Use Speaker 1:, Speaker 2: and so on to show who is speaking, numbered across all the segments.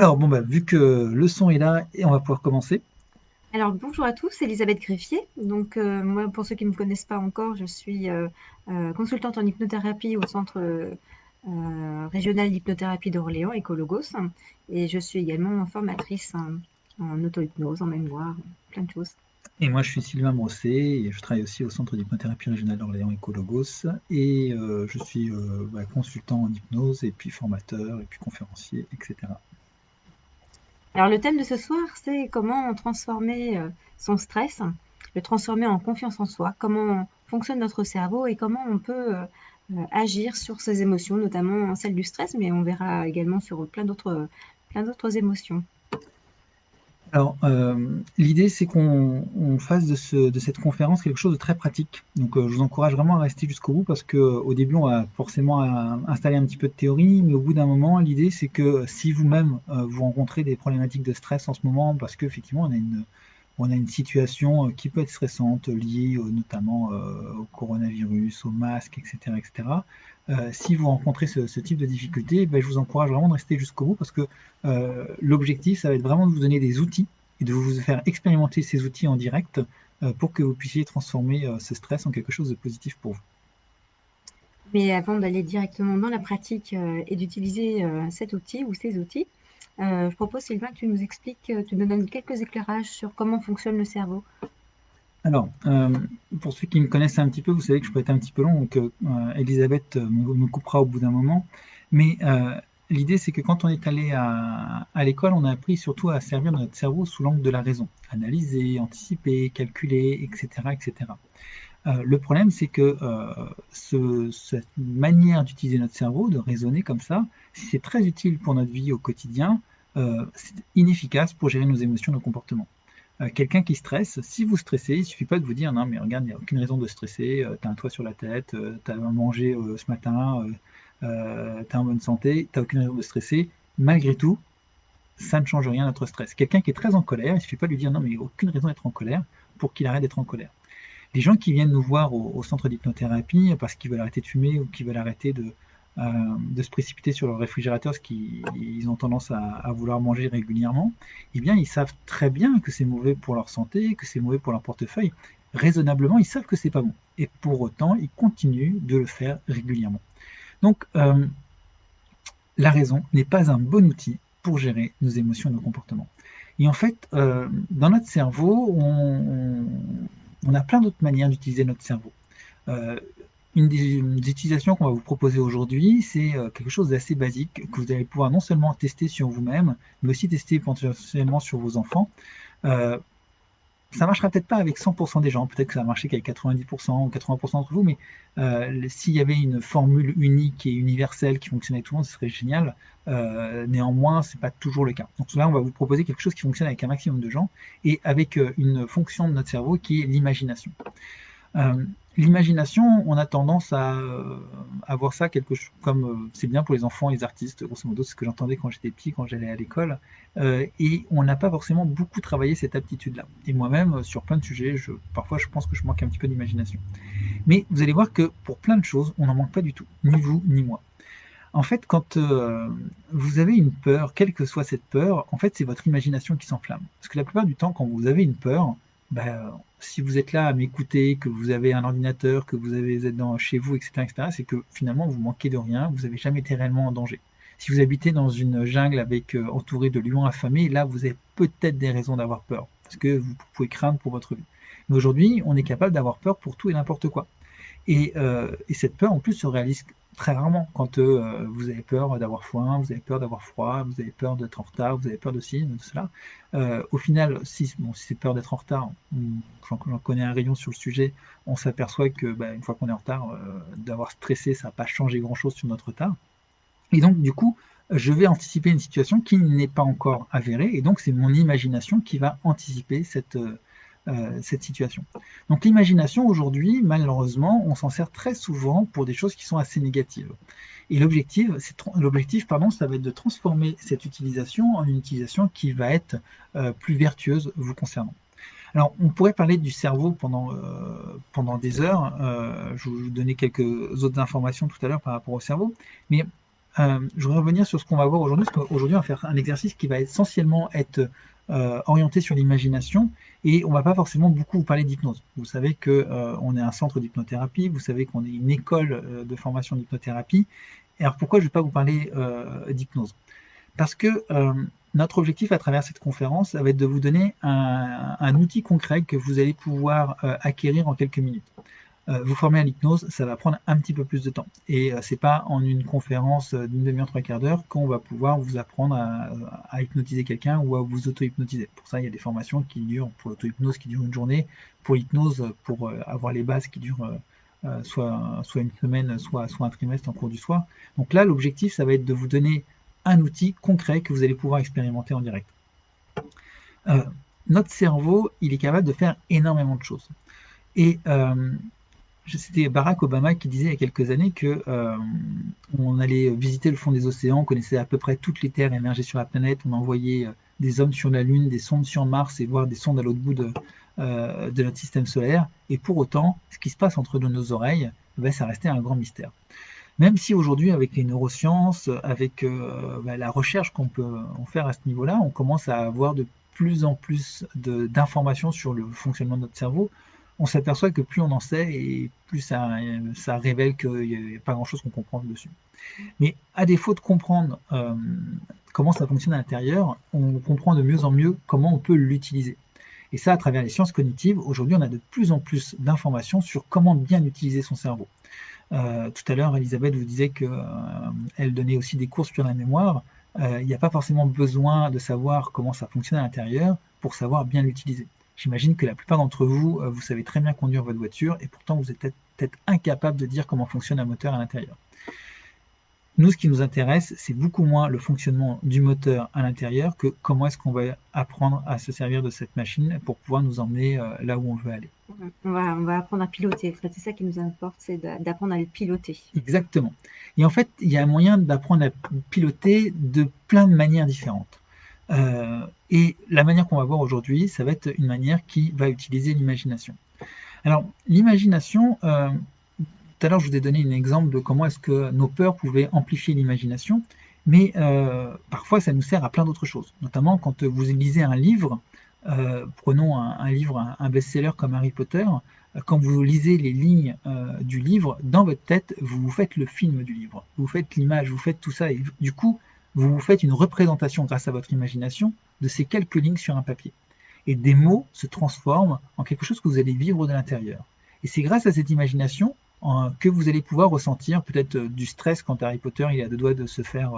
Speaker 1: Alors bon, bah, vu que le son est là, et on va pouvoir commencer.
Speaker 2: Alors bonjour à tous, Elisabeth Greffier. Donc moi, pour ceux qui ne me connaissent pas encore, je suis consultante en hypnothérapie au centre régional d'hypnothérapie d'Orléans, Ecologos, et je suis également formatrice en auto-hypnose, en mémoire, plein de choses.
Speaker 1: Et moi, je suis Sylvain Brosset et je travaille aussi au centre d'hypnothérapie régionale d'Orléans Écologos. Et je suis consultant en hypnose et puis formateur et puis conférencier, etc.
Speaker 2: Alors le thème de ce soir, c'est comment transformer son stress, le transformer en confiance en soi, comment fonctionne notre cerveau et comment on peut agir sur ses émotions, notamment celle du stress, mais on verra également sur plein d'autres émotions.
Speaker 1: Alors, l'idée, c'est qu'on fasse de cette conférence quelque chose de très pratique. Donc, je vous encourage vraiment à rester jusqu'au bout parce qu'au début, on va forcément installer un petit peu de théorie, mais au bout d'un moment, l'idée, c'est que si vous-même, vous rencontrez des problématiques de stress en ce moment, parce qu'effectivement, on a une situation qui peut être stressante, liée notamment au coronavirus, au masque, etc., etc. Si vous rencontrez ce type de difficulté, ben, je vous encourage vraiment de rester jusqu'au bout parce que l'objectif, ça va être vraiment de vous donner des outils et de vous faire expérimenter ces outils en direct pour que vous puissiez transformer ce stress en quelque chose de positif pour vous.
Speaker 2: Mais avant d'aller directement dans la pratique et d'utiliser cet outil ou ces outils, je propose, Sylvain, que tu nous expliques, tu nous donnes quelques éclairages sur comment fonctionne le cerveau.
Speaker 1: Alors, pour ceux qui me connaissent un petit peu, vous savez que je peux être un petit peu long, donc Elisabeth me coupera au bout d'un moment. Mais l'idée, c'est que quand on est allé à l'école, on a appris surtout à servir notre cerveau sous l'angle de la raison. Analyser, anticiper, calculer, etc. etc. Le problème, c'est que cette manière d'utiliser notre cerveau, de raisonner comme ça, si c'est très utile pour notre vie au quotidien, c'est inefficace pour gérer nos émotions, nos comportements. Quelqu'un qui stresse, si vous stressez, il suffit pas de vous dire non mais regarde, il n'y a aucune raison de stresser, tu as un toit sur la tête, tu as mangé ce matin, tu es en bonne santé, tu n'as aucune raison de stresser. Malgré tout, ça ne change rien à notre stress. Quelqu'un qui est très en colère, il suffit pas de lui dire non mais il n'y a aucune raison d'être en colère pour qu'il arrête d'être en colère. Les gens qui viennent nous voir au centre d'hypnothérapie parce qu'ils veulent arrêter de fumer ou qu'ils veulent arrêter de se précipiter sur leur réfrigérateur parce qu'ils ont tendance à vouloir manger régulièrement, eh bien, ils savent très bien que c'est mauvais pour leur santé, que c'est mauvais pour leur portefeuille. Raisonnablement, ils savent que c'est pas bon. Et pour autant, ils continuent de le faire régulièrement. Donc, la raison n'est pas un bon outil pour gérer nos émotions et nos comportements. Et en fait, dans notre cerveau, on a plein d'autres manières d'utiliser notre cerveau. Euh, une des utilisations qu'on va vous proposer aujourd'hui, c'est quelque chose d'assez basique que vous allez pouvoir non seulement tester sur vous-même, mais aussi tester potentiellement sur vos enfants. Euh, Ça marchera peut-être pas avec 100% des gens, peut-être que ça va marcher qu'avec 90% ou 80% d'entre vous, mais s'il y avait une formule unique et universelle qui fonctionnait avec tout le monde, ce serait génial. Néanmoins, c'est pas toujours le cas. Donc là, on va vous proposer quelque chose qui fonctionne avec un maximum de gens et avec une fonction de notre cerveau qui est l'imagination. Euh, L'imagination, on a tendance à voir ça comme c'est bien pour les enfants, les artistes, grosso modo, c'est ce que j'entendais quand j'étais petit, quand j'allais à l'école, et on n'a pas forcément beaucoup travaillé cette aptitude-là. Et moi-même, sur plein de sujets, parfois je pense que je manque un petit peu d'imagination. Mais vous allez voir que pour plein de choses, on n'en manque pas du tout, ni vous, ni moi. En fait, quand vous avez une peur, quelle que soit cette peur, en fait, c'est votre imagination qui s'enflamme. Parce que la plupart du temps, quand vous avez une peur, bah, si vous êtes là à m'écouter, que vous avez un ordinateur, que vous êtes chez vous, etc., etc., c'est que finalement, vous manquez de rien, vous n'avez jamais été réellement en danger. Si vous habitez dans une jungle avec entouré de lions affamés, là, vous avez peut-être des raisons d'avoir peur, parce que vous pouvez craindre pour votre vie. Mais aujourd'hui, on est capable d'avoir peur pour tout et n'importe quoi. Et cette peur, en plus, se réalise très rarement quand vous avez peur d'avoir faim, vous avez peur d'avoir froid, vous avez peur d'être en retard, vous avez peur de ci, de cela. Au final, si c'est peur d'être en retard, j'en connais un rayon sur le sujet, on s'aperçoit que bah, une fois qu'on est en retard, d'avoir stressé, ça n'a pas changé grand-chose sur notre retard. Et donc, du coup, je vais anticiper une situation qui n'est pas encore avérée, et donc c'est mon imagination qui va anticiper cette situation. Donc l'imagination, aujourd'hui, malheureusement, on s'en sert très souvent pour des choses qui sont assez négatives. Et l'objectif, pardon, ça va être de transformer cette utilisation en une utilisation qui va être plus vertueuse vous concernant. Alors, on pourrait parler du cerveau pendant des heures. Je vais vous donner quelques autres informations tout à l'heure par rapport au cerveau. Mais je voudrais revenir sur ce qu'on va voir aujourd'hui, parce qu'aujourd'hui, on va faire un exercice qui va essentiellement être orienté sur l'imagination, et on va pas forcément beaucoup vous parler d'hypnose. Vous savez que on est un centre d'hypnothérapie, vous savez qu'on est une école de formation d'hypnothérapie. Et alors pourquoi je ne vais pas vous parler d'hypnose? Parce que notre objectif à travers cette conférence, ça va être de vous donner un outil concret que vous allez pouvoir acquérir en quelques minutes. Vous former à l'hypnose, ça va prendre un petit peu plus de temps. Et c'est pas en une conférence d'une demi-heure, trois quarts d'heure qu'on va pouvoir vous apprendre à hypnotiser quelqu'un ou à vous auto-hypnotiser. Pour ça, il y a des formations qui durent, pour l'auto-hypnose qui dure une journée, pour l'hypnose, pour avoir les bases qui durent soit une semaine, soit un trimestre en cours du soir. Donc là, l'objectif, ça va être de vous donner un outil concret que vous allez pouvoir expérimenter en direct. Notre cerveau, il est capable de faire énormément de choses. Et c'était Barack Obama qui disait il y a quelques années que on allait visiter le fond des océans, on connaissait à peu près toutes les terres émergées sur la planète, on envoyait des hommes sur la Lune, des sondes sur Mars et voir des sondes à l'autre bout de notre système solaire. Et pour autant, ce qui se passe entre nos oreilles, ben, ça restait un grand mystère. Même si aujourd'hui, avec les neurosciences, avec la recherche qu'on peut en faire à ce niveau-là, on commence à avoir de plus en plus d'informations sur le fonctionnement de notre cerveau, on s'aperçoit que plus on en sait et plus ça révèle qu'il n'y a pas grand-chose qu'on comprend dessus. Mais à défaut de comprendre comment ça fonctionne à l'intérieur, on comprend de mieux en mieux comment on peut l'utiliser. Et ça, à travers les sciences cognitives, aujourd'hui, on a de plus en plus d'informations sur comment bien utiliser son cerveau. Tout à l'heure, Elisabeth vous disait qu'elle donnait aussi des cours sur la mémoire. Il n'y a pas forcément besoin de savoir comment ça fonctionne à l'intérieur pour savoir bien l'utiliser. J'imagine que la plupart d'entre vous, vous savez très bien conduire votre voiture et pourtant vous êtes peut-être incapable de dire comment fonctionne un moteur à l'intérieur. Nous, ce qui nous intéresse, c'est beaucoup moins le fonctionnement du moteur à l'intérieur que comment est-ce qu'on va apprendre à se servir de cette machine pour pouvoir nous emmener là où on veut aller.
Speaker 2: On va apprendre à piloter. C'est ça qui nous importe, c'est d'apprendre à le piloter.
Speaker 1: Exactement. Et en fait, il y a un moyen d'apprendre à piloter de plein de manières différentes. Et la manière qu'on va voir aujourd'hui, ça va être une manière qui va utiliser l'imagination. Alors, l'imagination, tout à l'heure, je vous ai donné un exemple de comment est-ce que nos peurs pouvaient amplifier l'imagination, mais parfois, ça nous sert à plein d'autres choses. Notamment, quand vous lisez un livre, prenons un livre, un best-seller comme Harry Potter, quand vous lisez les lignes du livre, dans votre tête, vous vous faites le film du livre, vous faites l'image, vous faites tout ça, et du coup, vous vous faites une représentation grâce à votre imagination de ces quelques lignes sur un papier. Et des mots se transforment en quelque chose que vous allez vivre de l'intérieur. Et c'est grâce à cette imagination que vous allez pouvoir ressentir peut-être du stress quand Harry Potter il est à deux doigts de se faire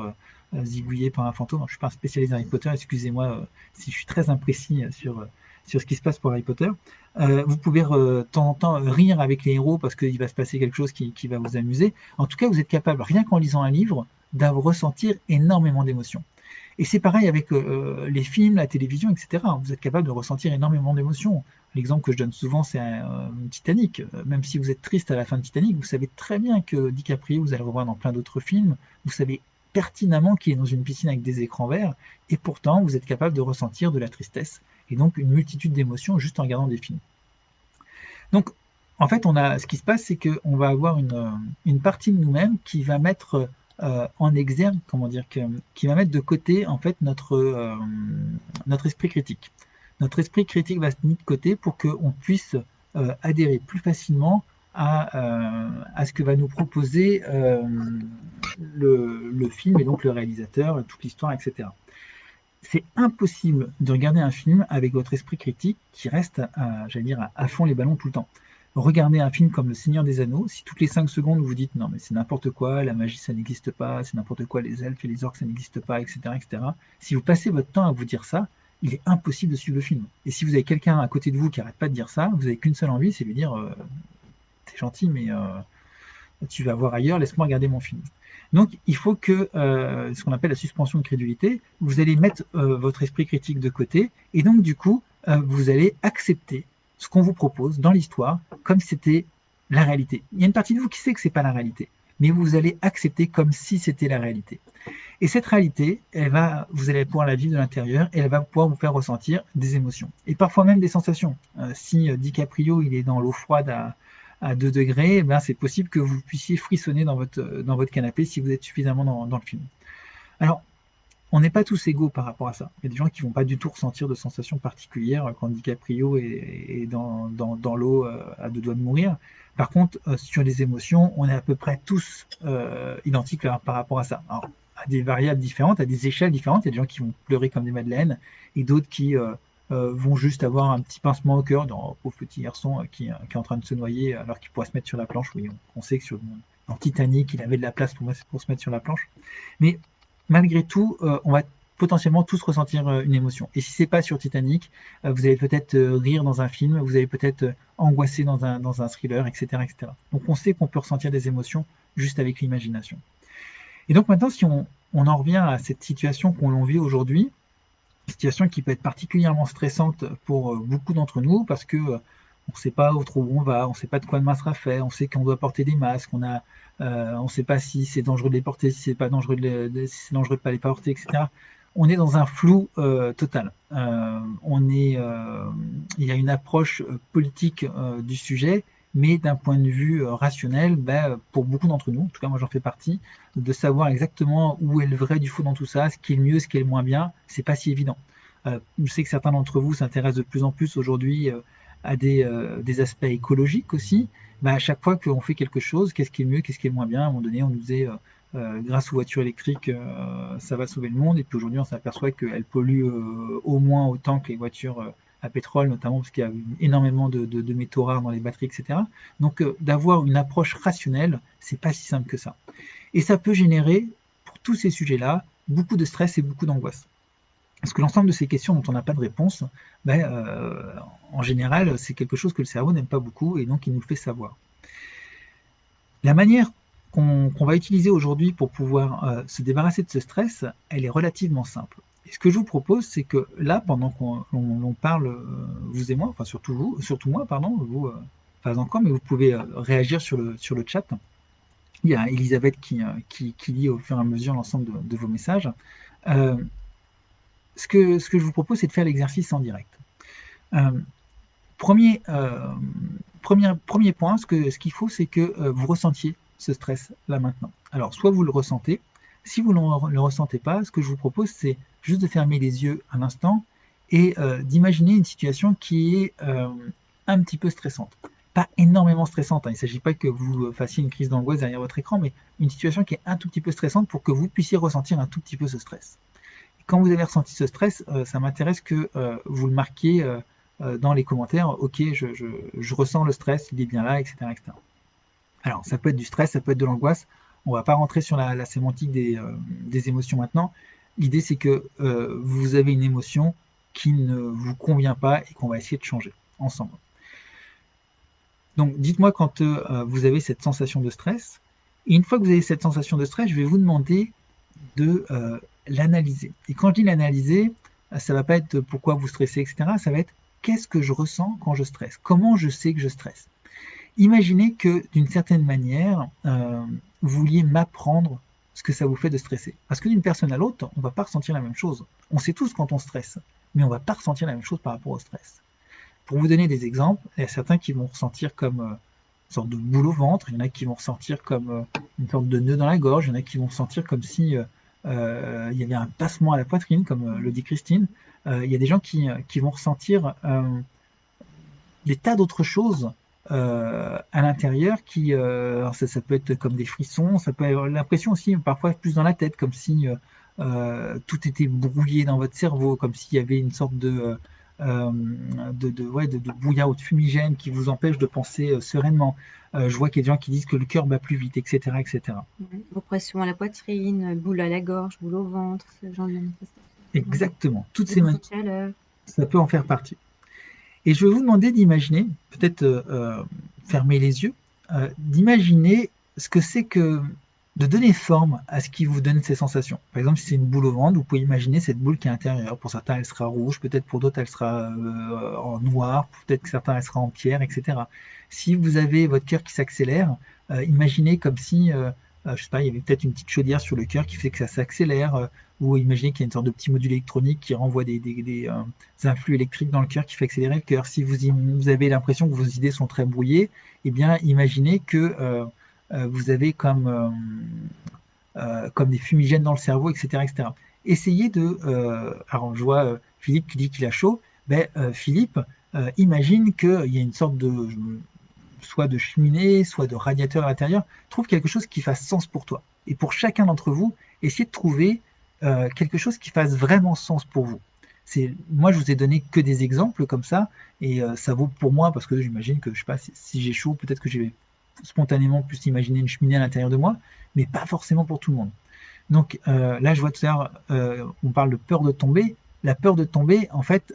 Speaker 1: zigouiller par un fantôme. Alors, je ne suis pas un spécialiste Harry Potter, excusez-moi si je suis très imprécis sur ce qui se passe pour Harry Potter. Vous pouvez de temps en temps rire avec les héros parce qu'il va se passer quelque chose qui va vous amuser. En tout cas, vous êtes capable, rien qu'en lisant un livre, d'avoir ressentir énormément d'émotions. Et c'est pareil avec les films, la télévision, etc. Vous êtes capable de ressentir énormément d'émotions. L'exemple que je donne souvent, c'est Titanic. Même si vous êtes triste à la fin de Titanic, vous savez très bien que DiCaprio, vous allez le revoir dans plein d'autres films. Vous savez pertinemment qu'il est dans une piscine avec des écrans verts, et pourtant, vous êtes capable de ressentir de la tristesse, et donc une multitude d'émotions juste en regardant des films. Donc, en fait, ce qui se passe, c'est qu'on va avoir une partie de nous-mêmes qui va mettre en exergue, comment dire, qui va mettre de côté en fait notre esprit critique. Notre esprit critique va se mettre de côté pour qu'on puisse adhérer plus facilement à ce que va nous proposer le film et donc le réalisateur, toute l'histoire, etc. C'est impossible de regarder un film avec votre esprit critique qui reste, j'allais dire, à fond les ballons tout le temps. Regardez un film comme Le Seigneur des Anneaux, si toutes les 5 secondes vous dites non mais c'est n'importe quoi, la magie ça n'existe pas, c'est n'importe quoi, les elfes et les orques ça n'existe pas, etc., etc. Si vous passez votre temps à vous dire ça, il est impossible de suivre le film. Et si vous avez quelqu'un à côté de vous qui n'arrête pas de dire ça, vous n'avez qu'une seule envie, c'est de lui dire t'es gentil mais tu vas voir ailleurs, laisse-moi regarder mon film. Donc il faut que, ce qu'on appelle la suspension de crédulité, vous allez mettre votre esprit critique de côté, et donc du coup, vous allez accepter ce qu'on vous propose dans l'histoire comme si c'était la réalité. Il y a une partie de vous qui sait que c'est pas la réalité, mais vous allez accepter comme si c'était la réalité. Et cette réalité, vous allez pouvoir la vivre de l'intérieur, et elle va pouvoir vous faire ressentir des émotions, et parfois même des sensations. Si DiCaprio il est dans l'eau froide à 2 degrés, eh ben, c'est possible que vous puissiez frissonner dans votre canapé si vous êtes suffisamment dans le film. Alors, on n'est pas tous égaux par rapport à ça. Il y a des gens qui vont pas du tout ressentir de sensations particulières quand DiCaprio est dans l'eau à deux doigts de mourir. Par contre, sur les émotions, on est à peu près tous identiques par rapport à ça. Alors, à des variables différentes, à des échelles différentes. Il y a des gens qui vont pleurer comme des madeleines et d'autres qui vont juste avoir un petit pincement au cœur, dans pauvre petit garçon qui est en train de se noyer alors qu'il pourrait se mettre sur la planche. Oui, on sait que dans Titanic, il avait de la place pour se mettre sur la planche. Mais malgré tout, on va potentiellement tous ressentir une émotion. Et si c'est pas sur Titanic, vous allez peut-être rire dans un film, vous allez peut-être angoisser dans un thriller, etc., etc. Donc on sait qu'on peut ressentir des émotions juste avec l'imagination. Et donc maintenant, si on en revient à cette situation qu'on vit aujourd'hui, situation qui peut être particulièrement stressante pour beaucoup d'entre nous parce que on ne sait pas où trop on va, on ne sait pas de quoi demain sera fait, on sait qu'on doit porter des masques, on ne sait pas si c'est dangereux de les porter, si c'est pas dangereux si c'est dangereux de pas les porter, etc. On est dans un flou total. Il y a une approche politique du sujet, mais d'un point de vue rationnel, pour beaucoup d'entre nous, en tout cas moi j'en fais partie, de savoir exactement où est le vrai du faux dans tout ça, ce qui est le mieux, ce qui est le moins bien, c'est pas si évident. Je sais que certains d'entre vous s'intéressent de plus en plus aujourd'hui à des aspects écologiques aussi. À chaque fois qu'on fait quelque chose, qu'est-ce qui est mieux, qu'est-ce qui est le moins bien? À un moment donné, on nous disait grâce aux voitures électriques, ça va sauver le monde. Et puis aujourd'hui, on s'aperçoit qu'elles polluent au moins autant que les voitures à pétrole, notamment parce qu'il y a énormément de métaux rares dans les batteries, etc. Donc, d'avoir une approche rationnelle, c'est pas si simple que ça. Et ça peut générer, pour tous ces sujets-là, beaucoup de stress et beaucoup d'angoisse. Parce que l'ensemble de ces questions dont on n'a pas de réponse, en général, c'est quelque chose que le cerveau n'aime pas beaucoup et donc il nous le fait savoir. La manière qu'on va utiliser aujourd'hui pour pouvoir se débarrasser de ce stress, elle est relativement simple. Et ce que je vous propose, c'est que là, pendant qu'on parle, vous et moi, enfin surtout moi, pardon, vous pas encore, mais vous pouvez réagir sur le chat. Il y a Elisabeth qui lit au fur et à mesure l'ensemble de vos messages. Euh, ce que je vous propose, c'est de faire l'exercice en direct. Euh, premier, premier point, ce qu'il faut, c'est que vous ressentiez ce stress là maintenant. Alors, soit vous le ressentez, si vous ne le ressentez pas, ce que je vous propose, c'est juste de fermer les yeux un instant et d'imaginer une situation qui est un petit peu stressante. Pas énormément stressante, hein. Il ne s'agit pas que vous fassiez une crise d'angoisse derrière votre écran, mais une situation qui est un tout petit peu stressante pour que vous puissiez ressentir un tout petit peu ce stress. Quand vous avez ressenti ce stress, ça m'intéresse que vous le marquiez dans les commentaires. Ok, je ressens le stress, il est bien là, etc., etc. Alors, ça peut être du stress, ça peut être de l'angoisse. On ne va pas rentrer sur la sémantique des émotions maintenant. L'idée, c'est que vous avez une émotion qui ne vous convient pas et qu'on va essayer de changer ensemble. Donc, dites-moi quand vous avez cette sensation de stress. Et une fois que vous avez cette sensation de stress, je vais vous demander de l'analyser. Et quand je dis l'analyser, ça va pas être pourquoi vous stressez, etc. Ça va être qu'est-ce que je ressens quand je stresse? Comment je sais que je stresse? Imaginez que d'une certaine manière, vous vouliez m'apprendre ce que ça vous fait de stresser. Parce que d'une personne à l'autre, on ne va pas ressentir la même chose. On sait tous quand on stresse, mais on ne va pas ressentir la même chose par rapport au stress. Pour vous donner des exemples, il y a certains qui vont ressentir comme une sorte de boule au ventre, il y en a qui vont ressentir comme une sorte de nœud dans la gorge, il y en a qui vont ressentir comme si il y avait un passement à la poitrine, comme le dit Christine. Il y a des gens qui vont ressentir des tas d'autres choses à l'intérieur qui, alors ça peut être comme des frissons, ça peut avoir l'impression aussi parfois plus dans la tête, comme si tout était brouillé dans votre cerveau, comme s'il y avait une sorte de brouillard ou de fumigène qui vous empêche de penser sereinement. Je vois qu'il y a des gens qui disent que le cœur bat plus vite, etc., etc.
Speaker 2: Oppression à la poitrine, boule à la gorge, boule au ventre, ce genre de manifestation.
Speaker 1: Exactement. Toutes
Speaker 2: Des
Speaker 1: ces
Speaker 2: mouvements de chaleur.
Speaker 1: ça peut en faire partie. Et je vais vous demander d'imaginer, peut-être fermer les yeux, d'imaginer ce que c'est que de donner forme à ce qui vous donne ces sensations. Par exemple, si c'est une boule au ventre, vous pouvez imaginer cette boule qui est intérieure. Pour certains, elle sera rouge, peut-être pour d'autres, elle sera en noir, peut-être que certains, elle sera en pierre, etc. Si vous avez votre cœur qui s'accélère, imaginez comme si, je sais pas, il y avait peut-être une petite chaudière sur le cœur qui fait que ça s'accélère. ou imaginez qu'il y a une sorte de petit module électronique qui renvoie des influx électriques dans le cœur qui fait accélérer le cœur. Si vous avez l'impression que vos idées sont très brouillées, eh bien imaginez que vous avez comme des fumigènes dans le cerveau, etc. etc. Essayez de... alors je vois Philippe qui dit qu'il a chaud. Ben, Philippe, imagine qu'il y a une sorte de... soit de cheminée, soit de radiateur à l'intérieur. Trouve quelque chose qui fasse sens pour toi. Et pour chacun d'entre vous, essayez de trouver quelque chose qui fasse vraiment sens pour vous. Moi, je vous ai donné que des exemples comme ça, et ça vaut pour moi, parce que j'imagine que, je sais pas, si j'ai chaud, peut-être que j'ai spontanément plus imaginer une cheminée à l'intérieur de moi, mais pas forcément pour tout le monde. Donc là, je vois tout à l'heure, on parle de peur de tomber. La peur de tomber, en fait,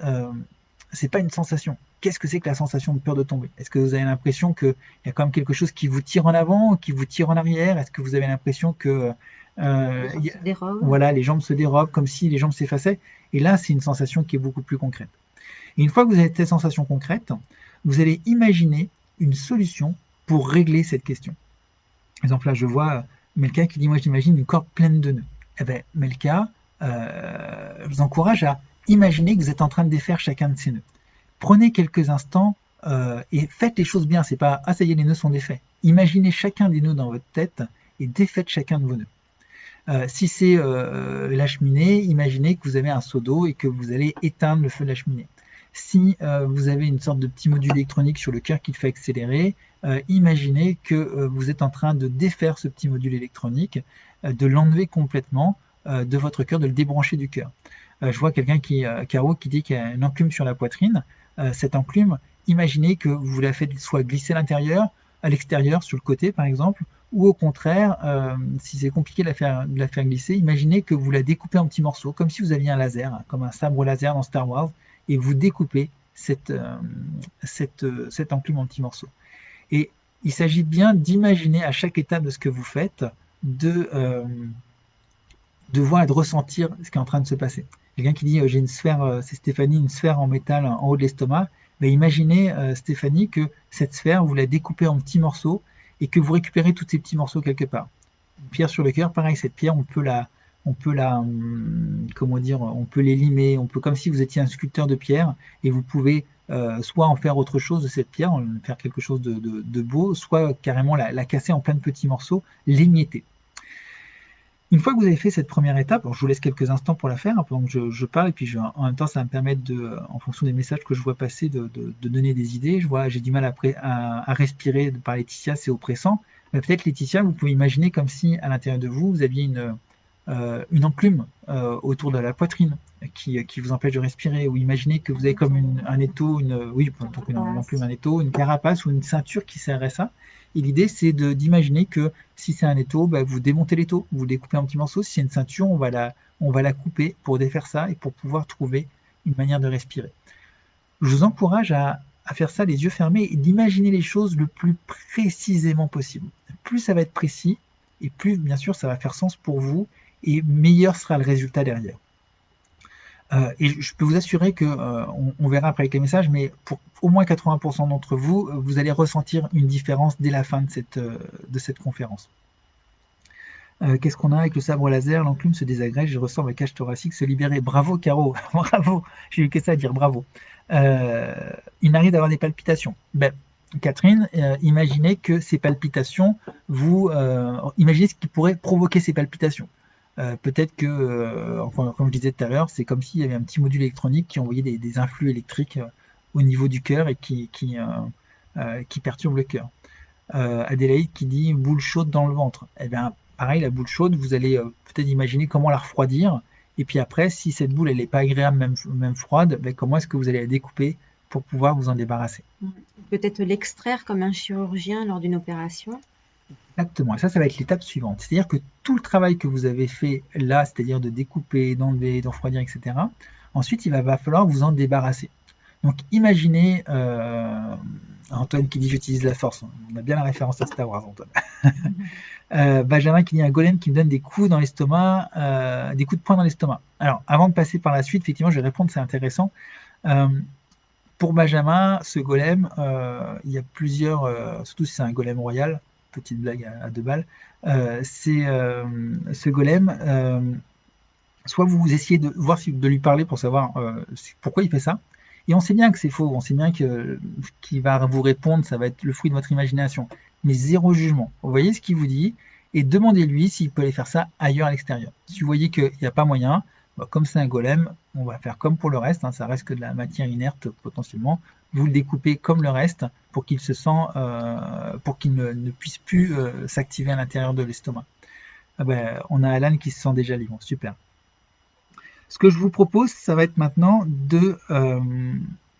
Speaker 1: c'est pas une sensation. Qu'est-ce que c'est que la sensation de peur de tomber? Est-ce que vous avez l'impression qu'il y a quand même quelque chose qui vous tire en avant, qui vous tire en arrière? Est-ce que vous avez l'impression que
Speaker 2: Les jambes se dérobent.
Speaker 1: voilà, les jambes se dérobent comme si les jambes s'effaçaient? Et là, c'est une sensation qui est beaucoup plus concrète. Et une fois que vous avez cette sensation concrète, vous allez imaginer une solution pour régler cette question. Par exemple, là, je vois Melka qui dit, moi, j'imagine une corde pleine de nœuds. Eh bien, Melka, je vous encourage à imaginer que vous êtes en train de défaire chacun de ces nœuds. Prenez quelques instants et faites les choses bien. C'est pas, ah, ça y est, les nœuds sont défaits. Imaginez chacun des nœuds dans votre tête et défaites chacun de vos nœuds. Si c'est la cheminée, imaginez que vous avez un seau d'eau et que vous allez éteindre le feu de la cheminée. Si vous avez une sorte de petit module électronique sur le cœur qui le fait accélérer, imaginez que vous êtes en train de défaire ce petit module électronique, de l'enlever complètement de votre cœur, de le débrancher du cœur. Je vois quelqu'un Caro, qui dit qu'il y a une enclume sur la poitrine. Cette enclume, imaginez que vous la faites soit glisser à l'extérieur, sur le côté par exemple, ou au contraire, si c'est compliqué de la faire glisser, imaginez que vous la découpez en petits morceaux, comme si vous aviez un laser, comme un sabre laser dans Star Wars, et vous découpez cette enclume en petits morceaux. Et il s'agit bien d'imaginer à chaque étape de ce que vous faites, de voir et de ressentir ce qui est en train de se passer. Quelqu'un qui dit j'ai une sphère, c'est Stéphanie, une sphère en métal en haut de l'estomac. Ben, imaginez, Stéphanie, que cette sphère, vous la découpez en petits morceaux et que vous récupérez tous ces petits morceaux quelque part. Une pierre sur le cœur, pareil, cette pierre, comment dire, on peut les limer, on peut, comme si vous étiez un sculpteur de pierre, et vous pouvez soit en faire autre chose de cette pierre, en faire quelque chose de beau, soit carrément la casser en plein de petits morceaux, l'émietter. Une fois que vous avez fait cette première étape, alors je vous laisse quelques instants pour la faire, hein, pendant que je parle, et puis en même temps, ça va me permettre en fonction des messages que je vois passer, de donner des idées. J'ai du mal à respirer par Laetitia, c'est oppressant. Mais peut-être, Laetitia, vous pouvez imaginer comme si, à l'intérieur de vous, vous aviez une enclume autour de la poitrine qui vous empêche de respirer, ou imaginez que vous avez comme un étau, donc une enclume, un étau, une carapace ou une ceinture qui serrait ça. Et l'idée, c'est d'imaginer que si c'est un étau, bah, vous démontez l'étau, vous le découpez en petits morceaux. Si c'est une ceinture, on va la couper pour défaire ça et pour pouvoir trouver une manière de respirer. Je vous encourage à faire ça les yeux fermés et d'imaginer les choses le plus précisément possible. Plus ça va être précis, et plus, bien sûr, ça va faire sens pour vous, et meilleur sera le résultat derrière. Et je peux vous assurer que, on verra après avec les messages, mais pour au moins 80% d'entre vous, vous allez ressentir une différence dès la fin de cette conférence. Qu'est-ce qu'on a avec le sabre laser? L'enclume se désagrège, je ressens ma cage thoracique se libérer. Bravo Caro, bravo, j'ai eu que ça à dire, bravo. Il m'arrive d'avoir des palpitations. Ben, Catherine, imaginez que ces palpitations, imaginez ce qui pourrait provoquer ces palpitations. Peut-être que, enfin, comme je disais tout à l'heure, c'est comme s'il y avait un petit module électronique qui envoyait des influx électriques au niveau du cœur et qui perturbe le cœur. Adélaïde qui dit boule chaude dans le ventre. Eh bien, pareil, la boule chaude, vous allez peut-être imaginer comment la refroidir. Et puis après, si cette boule elle n'est pas agréable, même froide, ben, comment est-ce que vous allez la découper pour pouvoir vous en débarrasser?
Speaker 2: Peut-être l'extraire comme un chirurgien lors d'une opération.
Speaker 1: Exactement. Et ça va être l'étape suivante. C'est-à-dire que tout le travail que vous avez fait là, c'est-à-dire de découper, d'enlever, de refroidir, etc., ensuite, il va falloir vous en débarrasser. Donc, imaginez, Antoine qui dit j'utilise la force. On a bien la référence à Star Wars, Antoine. Benjamin qui dit un golem qui me donne des coups dans l'estomac, des coups de poing dans l'estomac. Alors, avant de passer par la suite, effectivement, je vais répondre, c'est intéressant. Pour Benjamin, ce golem, il y a plusieurs, surtout si c'est un golem royal, petite blague à 2 balles, ce golem, soit vous essayez de voir de lui parler pour savoir pourquoi il fait ça. Et on sait bien que c'est faux, on sait bien que qu'il va vous répondre, ça va être le fruit de votre imagination. Mais zéro jugement. Vous voyez ce qu'il vous dit et demandez-lui s'il peut aller faire ça ailleurs à l'extérieur. Si vous voyez qu'il n'y a pas moyen, bah, comme c'est un golem, on va faire comme pour le reste, hein, ça reste que de la matière inerte potentiellement. Vous le découpez comme le reste pour qu'il se sent, pour qu'il ne puisse plus s'activer à l'intérieur de l'estomac. Ah ben, on a Alan qui se sent déjà libre, super. Ce que je vous propose, ça va être maintenant de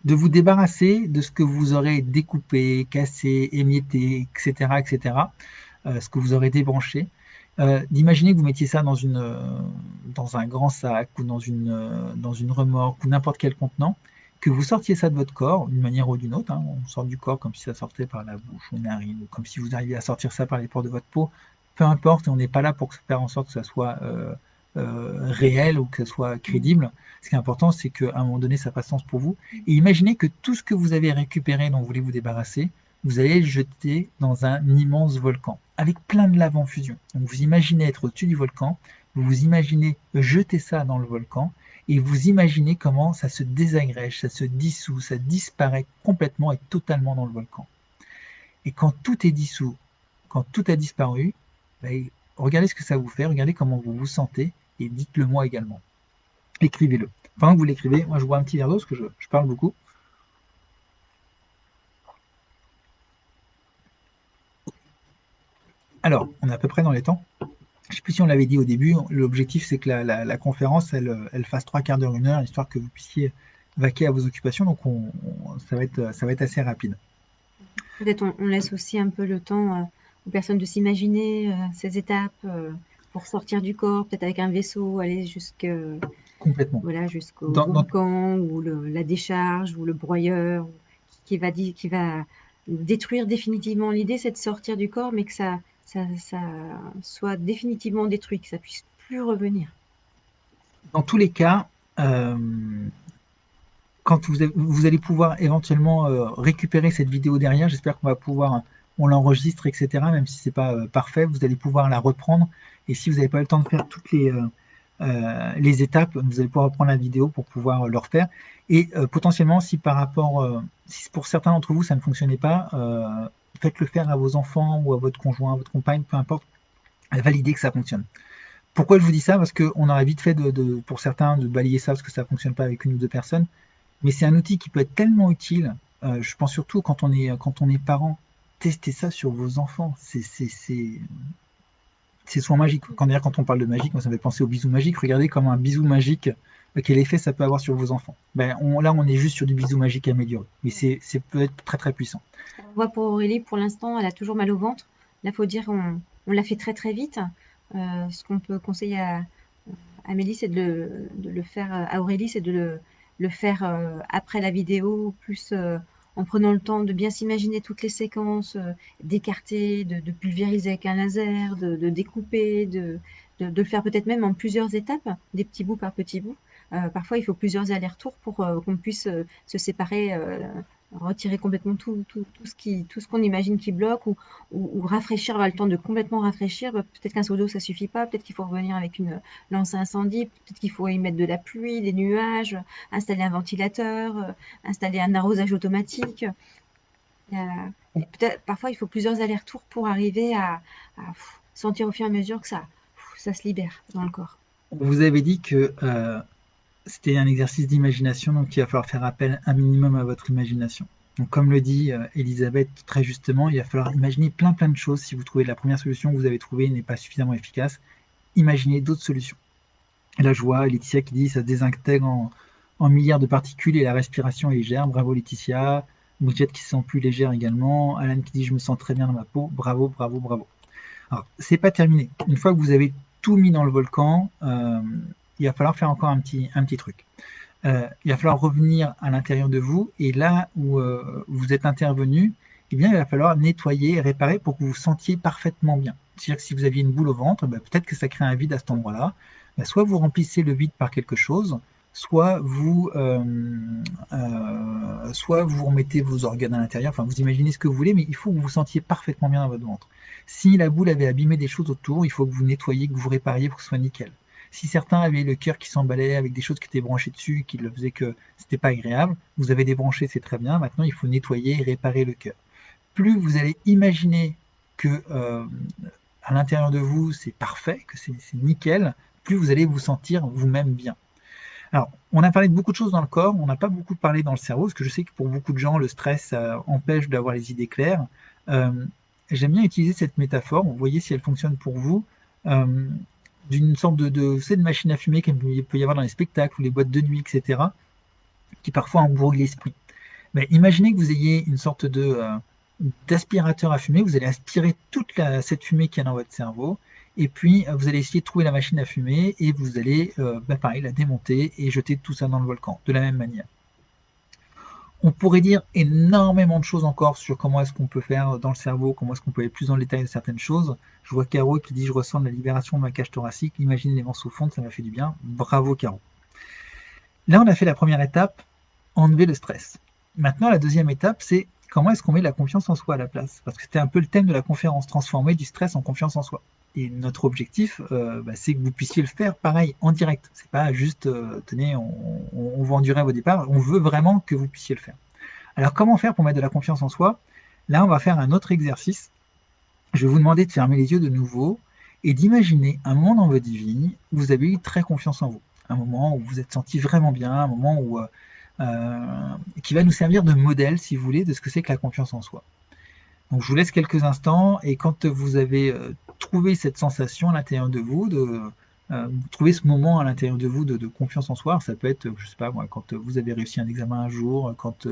Speaker 1: vous débarrasser de ce que vous aurez découpé, cassé, émietté, etc., etc., ce que vous aurez débranché. D'imaginer que vous mettiez ça dans un grand sac ou dans une remorque ou n'importe quel contenant, que vous sortiez ça de votre corps d'une manière ou d'une autre. Hein, on sort du corps comme si ça sortait par la bouche ou narine, ou comme si vous arriviez à sortir ça par les pores de votre peau. Peu importe, on n'est pas là pour faire en sorte que ça soit réel ou que ce soit crédible. Ce qui est important, c'est qu'à un moment donné, ça fasse sens pour vous. Et imaginez que tout ce que vous avez récupéré, dont vous voulez vous débarrasser, vous allez le jeter dans un immense volcan, avec plein de lave en fusion. Donc vous imaginez être au-dessus du volcan, vous vous imaginez jeter ça dans le volcan, et vous imaginez comment ça se désagrège, ça se dissout, ça disparaît complètement et totalement dans le volcan. Et quand tout est dissous, quand tout a disparu, ben, regardez ce que ça vous fait, regardez comment vous vous sentez, et dites-le moi également. Écrivez-le. Pendant que vous l'écrivez, moi je bois un petit verre d'eau parce que je parle beaucoup. Alors, on est à peu près dans les temps. Je ne sais plus si on l'avait dit au début, l'objectif c'est que la conférence elle fasse 3/4 d'heure, 1 heure, histoire que vous puissiez vaquer à vos occupations, donc ça va être assez rapide.
Speaker 2: Peut-être on laisse aussi un peu le temps aux personnes de s'imaginer ces étapes pour sortir du corps, peut-être avec un vaisseau, aller
Speaker 1: Complètement.
Speaker 2: voilà, jusqu'au
Speaker 1: Dans
Speaker 2: volcan ou la décharge ou le broyeur qui va détruire définitivement. L'idée, c'est de sortir du corps, mais que ça soit définitivement détruit, que ça puisse plus revenir.
Speaker 1: dans tous les cas, euh, quand vous allez pouvoir éventuellement récupérer cette vidéo derrière, j'espère qu'on va pouvoir, on l'enregistre, etc. Même si c'est pas parfait, vous allez pouvoir la reprendre. Et si vous n'avez pas eu le temps de faire toutes les étapes, vous allez pouvoir reprendre la vidéo pour pouvoir le refaire. Et potentiellement, si par rapport, si pour certains d'entre vous ça ne fonctionnait pas, faites-le faire à vos enfants ou à votre conjoint, à votre compagne, peu importe, valider que ça fonctionne. Pourquoi je vous dis ça? Parce qu'on aurait vite fait pour certains de balayer ça parce que ça ne fonctionne pas avec une ou deux personnes. Mais c'est un outil qui peut être tellement utile. Je pense surtout quand on est parent, testez ça sur vos enfants. C'est soin magique. D'ailleurs, quand on parle de magique, moi, ça me fait penser au bisou magique. Regardez comme un bisou magique, quel effet ça peut avoir sur vos enfants. Ben, là, on est juste sur du bisou magique amélioré. Mais c'est peut être très très puissant.
Speaker 2: On voit pour Aurélie, pour l'instant, elle a toujours mal au ventre. Là, faut dire, on l'a fait très très vite. Ce qu'on peut conseiller à Amélie, c'est de le faire, à Aurélie, c'est de le faire après la vidéo, plus en prenant le temps de bien s'imaginer toutes les séquences, d'écarter, de pulvériser avec un laser, de découper, de le faire peut-être même en plusieurs étapes, des petits bouts par petits bouts. Parfois, il faut plusieurs allers-retours pour qu'on puisse se séparer, retirer complètement tout ce qu'on imagine qui bloque ou rafraîchir, avoir le temps de complètement rafraîchir. Peut-être qu'un seau d'eau, ça suffit pas. Peut-être qu'il faut revenir avec une lance à incendie. Peut-être qu'il faut y mettre de la pluie, des nuages, installer un ventilateur, installer un arrosage automatique. Et peut-être, parfois, il faut plusieurs allers-retours pour arriver à sentir au fur et à mesure que ça se libère dans le corps.
Speaker 1: Vous avez dit que c'était un exercice d'imagination, donc il va falloir faire appel un minimum à votre imagination. Donc, comme le dit Elisabeth très justement, il va falloir imaginer plein plein de choses. Si vous trouvez la première solution que vous avez trouvée n'est pas suffisamment efficace, imaginez d'autres solutions. Et là, je vois Laetitia qui dit ça se désintègre en milliards de particules et la respiration est légère. Bravo Laetitia. Bridget qui se sent plus légère également. Alan qui dit je me sens très bien dans ma peau. Bravo, bravo, bravo. Alors, c'est pas terminé. Une fois que vous avez tout mis dans le volcan, il va falloir faire encore un petit truc. Il va falloir revenir à l'intérieur de vous et là où vous êtes intervenu, eh bien, il va falloir nettoyer et réparer pour que vous vous sentiez parfaitement bien. C'est-à-dire que si vous aviez une boule au ventre, bah, peut-être que ça crée un vide à cet endroit-là. Bah, soit vous remplissez le vide par quelque chose, soit vous remettez vos organes à l'intérieur, enfin vous imaginez ce que vous voulez, mais il faut que vous vous sentiez parfaitement bien dans votre ventre. Si la boule avait abîmé des choses autour, il faut que vous nettoyiez, que vous répariez pour que ce soit nickel. Si certains avaient le cœur qui s'emballait avec des choses qui étaient branchées dessus, qui le faisaient que c'était pas agréable, vous avez débranché, c'est très bien. Maintenant, il faut nettoyer et réparer le cœur. Plus vous allez imaginer que à l'intérieur de vous, c'est parfait, que c'est nickel, plus vous allez vous sentir vous-même bien. Alors, on a parlé de beaucoup de choses dans le corps, on n'a pas beaucoup parlé dans le cerveau, parce que je sais que pour beaucoup de gens, le stress empêche d'avoir les idées claires. Euh, J'aime bien utiliser cette métaphore, vous voyez si elle fonctionne pour vous, euh, d'une sorte vous savez, de machine à fumer qu'il peut y avoir dans les spectacles ou les boîtes de nuit, etc., qui parfois embrouille l'esprit. Mais imaginez que vous ayez une sorte d'aspirateur à fumée, vous allez aspirer cette fumée qui est dans votre cerveau, et puis vous allez essayer de trouver la machine à fumer, et vous allez, pareil, la démonter et jeter tout ça dans le volcan, de la même manière. On pourrait dire énormément de choses encore sur comment est-ce qu'on peut faire dans le cerveau, comment est-ce qu'on peut aller plus dans le détail de certaines choses. Je vois Caro qui dit: je ressens de la libération de ma cage thoracique, imaginez les morceaux fondre, ça m'a fait du bien. Bravo Caro. Là, on a fait la première étape, enlever le stress. Maintenant, la deuxième étape, c'est comment est-ce qu'on met de la confiance en soi à la place? Parce que c'était un peu le thème de la conférence, transformer du stress en confiance en soi. Et notre objectif, c'est que vous puissiez le faire pareil, en direct. C'est pas juste, tenez, on vous endurait au départ, on veut vraiment que vous puissiez le faire. Alors, comment faire pour mettre de la confiance en soi? Là, on va faire un autre exercice. Je vais vous demander de fermer les yeux de nouveau et d'imaginer un moment dans votre vie où vous avez eu très confiance en vous. Un moment où vous vous êtes senti vraiment bien, un moment où qui va nous servir de modèle, si vous voulez, de ce que c'est que la confiance en soi. Donc je vous laisse quelques instants et quand vous avez trouvé cette sensation à l'intérieur de vous, trouver ce moment à l'intérieur de vous de confiance en soi, ça peut être, je sais pas moi, quand vous avez réussi un examen un jour, quand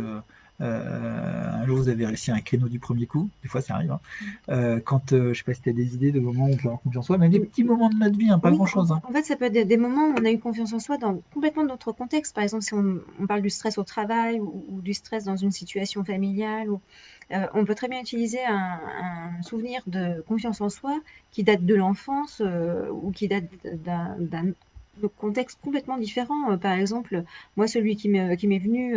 Speaker 1: un jour vous avez réussi un créneau du premier coup, des fois ça arrive, hein. Quand, je sais pas si tu as des idées de moments où on peut avoir confiance en soi, même des petits moments de notre vie, hein, pas
Speaker 2: Oui,
Speaker 1: grand-chose, hein.
Speaker 2: en fait, ça peut être des moments où on a eu confiance en soi dans complètement d'autres contextes. Par exemple, si on parle du stress au travail ou du stress dans une situation familiale, on peut très bien utiliser un souvenir de confiance en soi qui date de l'enfance ou qui date d'un contexte complètement différent. Par exemple, moi, celui qui m'est venu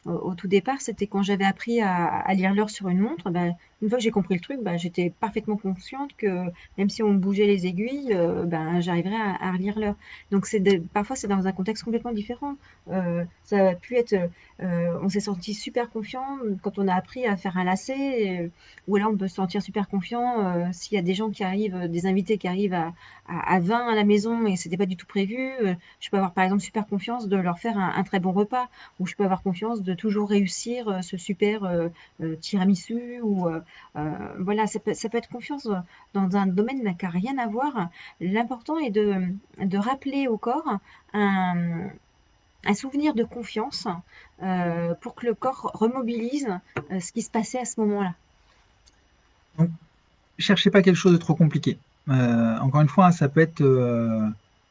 Speaker 2: au tout départ, c'était quand j'avais appris à lire l'heure sur une montre. Ben, une fois que j'ai compris le truc, ben, j'étais parfaitement consciente que même si on bougeait les aiguilles, ben, j'arriverais à relire l'heure. Donc parfois c'est dans un contexte complètement différent. Ça a pu être, on s'est senti super confiant quand on a appris à faire un lacet, ou alors on peut se sentir super confiant s'il y a des gens qui arrivent, des invités qui arrivent à 20 à la maison et c'était pas du tout prévu. Je peux avoir par exemple super confiance de leur faire un très bon repas, ou je peux avoir confiance de toujours réussir ce super tiramisu, ou voilà, ça peut être confiance dans un domaine qui n'a rien à voir. L'important est de rappeler au corps un, un souvenir de confiance pour que le corps remobilise ce qui se passait à ce moment-là.
Speaker 1: Donc, cherchez pas quelque chose de trop compliqué. Encore une fois, hein, ça peut être,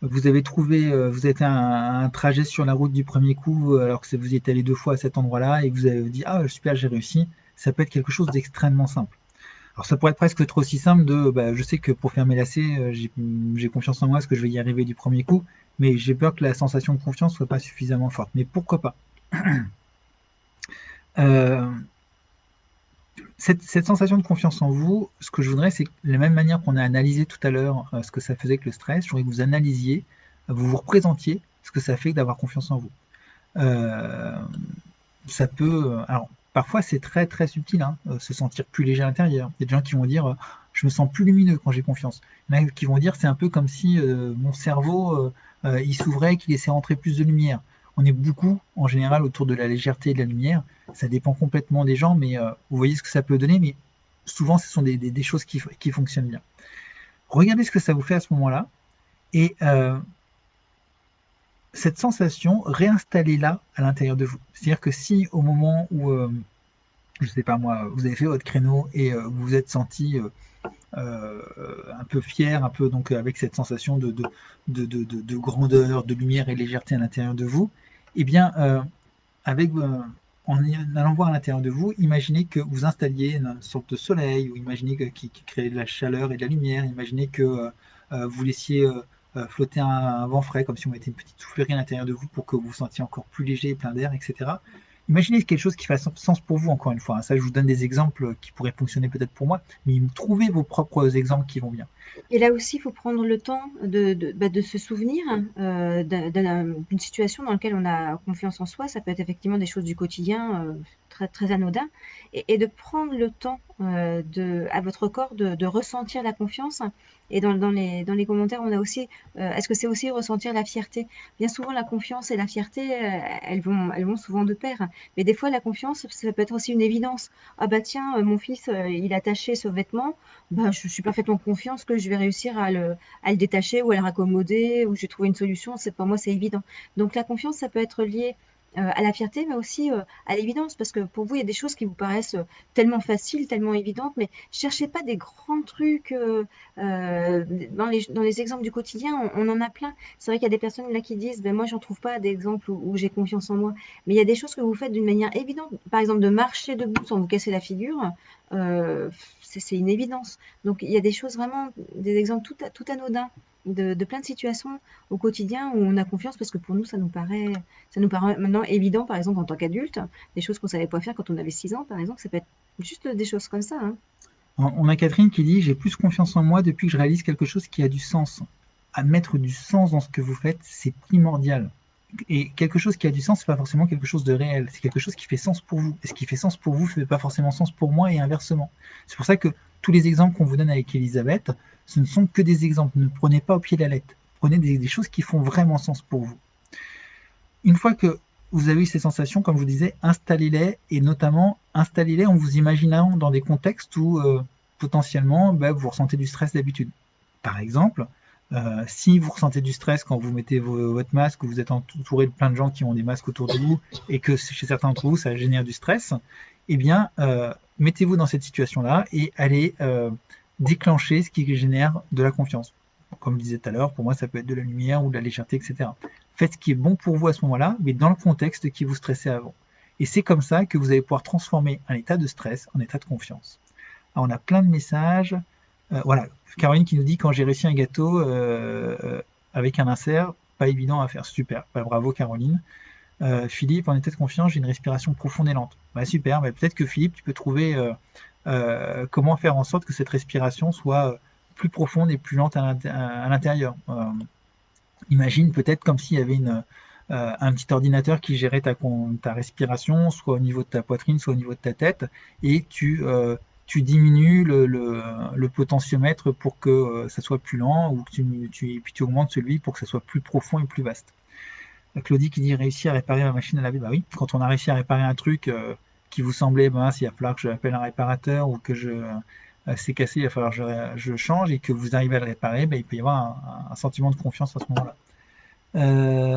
Speaker 1: vous avez trouvé, vous êtes un trajet sur la route du premier coup, alors que vous y êtes allé deux fois à cet endroit-là et que vous avez dit: ah super, j'ai réussi. Ça peut être quelque chose d'extrêmement simple. Alors ça pourrait être presque trop aussi simple bah, je sais que pour faire mes lacets, j'ai confiance en moi parce que je vais y arriver du premier coup, mais j'ai peur que la sensation de confiance soit pas suffisamment forte. Mais pourquoi pas? Euh, cette sensation de confiance en vous, ce que je voudrais, c'est que de la même manière qu'on a analysé tout à l'heure ce que ça faisait que le stress, je voudrais que vous analysiez, vous vous représentiez ce que ça fait d'avoir confiance en vous. Euh, Ça peut, alors parfois c'est très très subtil, hein, se sentir plus léger à l'intérieur. Il y a des gens qui vont dire je me sens plus lumineux quand j'ai confiance. Il y en a qui vont dire c'est un peu comme si mon cerveau il s'ouvrait, qu'il laissait rentrer plus de lumière. On est beaucoup en général autour de la légèreté et de la lumière. Ça dépend complètement des gens, mais vous voyez ce que ça peut donner. Mais souvent ce sont des choses qui fonctionnent bien. Regardez ce que ça vous fait à ce moment-là et cette sensation, réinstallez-la à l'intérieur de vous. C'est-à-dire que si au moment où je sais pas moi, vous avez fait votre créneau et vous vous êtes senti un peu fier, un peu donc avec cette sensation de grandeur, de lumière et légèreté à l'intérieur de vous, eh bien, en allant voir à l'intérieur de vous, imaginez que vous installiez une sorte de soleil, ou imaginez qui crée de la chaleur et de la lumière, imaginez que vous laissiez flotter un vent frais, comme si on mettait une petite soufflerie à l'intérieur de vous pour que vous vous sentiez encore plus léger et plein d'air, etc. Imaginez quelque chose qui fasse sens pour vous, encore une fois, hein. Ça, je vous donne des exemples qui pourraient fonctionner peut-être pour moi, mais trouvez vos propres exemples qui vont bien.
Speaker 2: Et là aussi, il faut prendre le temps de se souvenir d'une situation dans laquelle on a confiance en soi. Ça peut être effectivement des choses du quotidien très, très anodins. Et de prendre le temps à votre corps de ressentir la confiance. Et dans les commentaires, on a aussi, est-ce que c'est aussi ressentir la fierté? Bien souvent, la confiance et la fierté, elles vont souvent de pair. Mais des fois, la confiance, ça peut être aussi une évidence. Ah bah tiens, mon fils, il a taché ce vêtement. Bah, je suis parfaitement confiance que je vais réussir à le détacher ou à le raccommoder ou j'ai trouvé une solution. C'est pour moi, c'est évident. Donc la confiance, ça peut être lié à la fierté, mais aussi à l'évidence, parce que pour vous, il y a des choses qui vous paraissent tellement faciles, tellement évidentes, mais cherchez pas des grands trucs dans les exemples du quotidien. On en a plein. C'est vrai qu'il y a des personnes là qui disent, ben moi, j'en trouve pas d'exemples où j'ai confiance en moi. Mais il y a des choses que vous faites d'une manière évidente. Par exemple, de marcher debout sans vous casser la figure. Euh, c'est une évidence. Donc il y a des choses vraiment, des exemples tout anodins de plein de situations au quotidien où on a confiance parce que pour nous, ça nous paraît maintenant évident, par exemple en tant qu'adulte, des choses qu'on savait pas faire quand on avait 6 ans, par exemple, ça peut être juste des choses comme ça, hein.
Speaker 1: On a Catherine qui dit: j'ai plus confiance en moi depuis que je réalise quelque chose qui a du sens. À mettre du sens dans ce que vous faites, c'est primordial. Et quelque chose qui a du sens, c'est pas forcément quelque chose de réel, c'est quelque chose qui fait sens pour vous. Et ce qui fait sens pour vous fait pas forcément sens pour moi et inversement. C'est pour ça que tous les exemples qu'on vous donne avec Elisabeth, ce ne sont que des exemples. Ne prenez pas au pied de la lettre. Prenez des choses qui font vraiment sens pour vous. Une fois que vous avez eu ces sensations, comme je vous disais, installez-les et notamment installez-les en vous imaginant dans des contextes où potentiellement vous ressentez du stress d'habitude. Par exemple, si vous ressentez du stress quand vous mettez votre masque, ou vous êtes entouré de plein de gens qui ont des masques autour de vous et que chez certains d'entre vous ça génère du stress, eh bien mettez-vous dans cette situation-là et allez déclencher ce qui génère de la confiance. Comme je disais tout à l'heure, pour moi ça peut être de la lumière ou de la légèreté, etc. Faites ce qui est bon pour vous à ce moment-là, mais dans le contexte qui vous stressait avant. Et c'est comme ça que vous allez pouvoir transformer un état de stress en état de confiance. Alors, on a plein de messages. Voilà, Caroline qui nous dit: quand j'ai réussi un gâteau avec un insert, pas évident à faire. Super, bravo Caroline. Philippe, en état de confiance, j'ai une respiration profonde et lente. Super, peut-être que Philippe, tu peux trouver comment faire en sorte que cette respiration soit plus profonde et plus lente à l'intérieur. Imagine peut-être comme s'il y avait un petit ordinateur qui gérait ta respiration, soit au niveau de ta poitrine, soit au niveau de ta tête, et tu diminues le potentiomètre pour que ça soit plus lent, ou et puis tu augmentes celui pour que ça soit plus profond et plus vaste. Claudie qui dit: réussir à réparer ma machine à laver. Bah oui, quand on a réussi à réparer un truc qui vous semblait, s'il va falloir que j'appelle un réparateur ou que c'est cassé, il va falloir que je change et que vous arrivez à le réparer, il peut y avoir un sentiment de confiance à ce moment-là.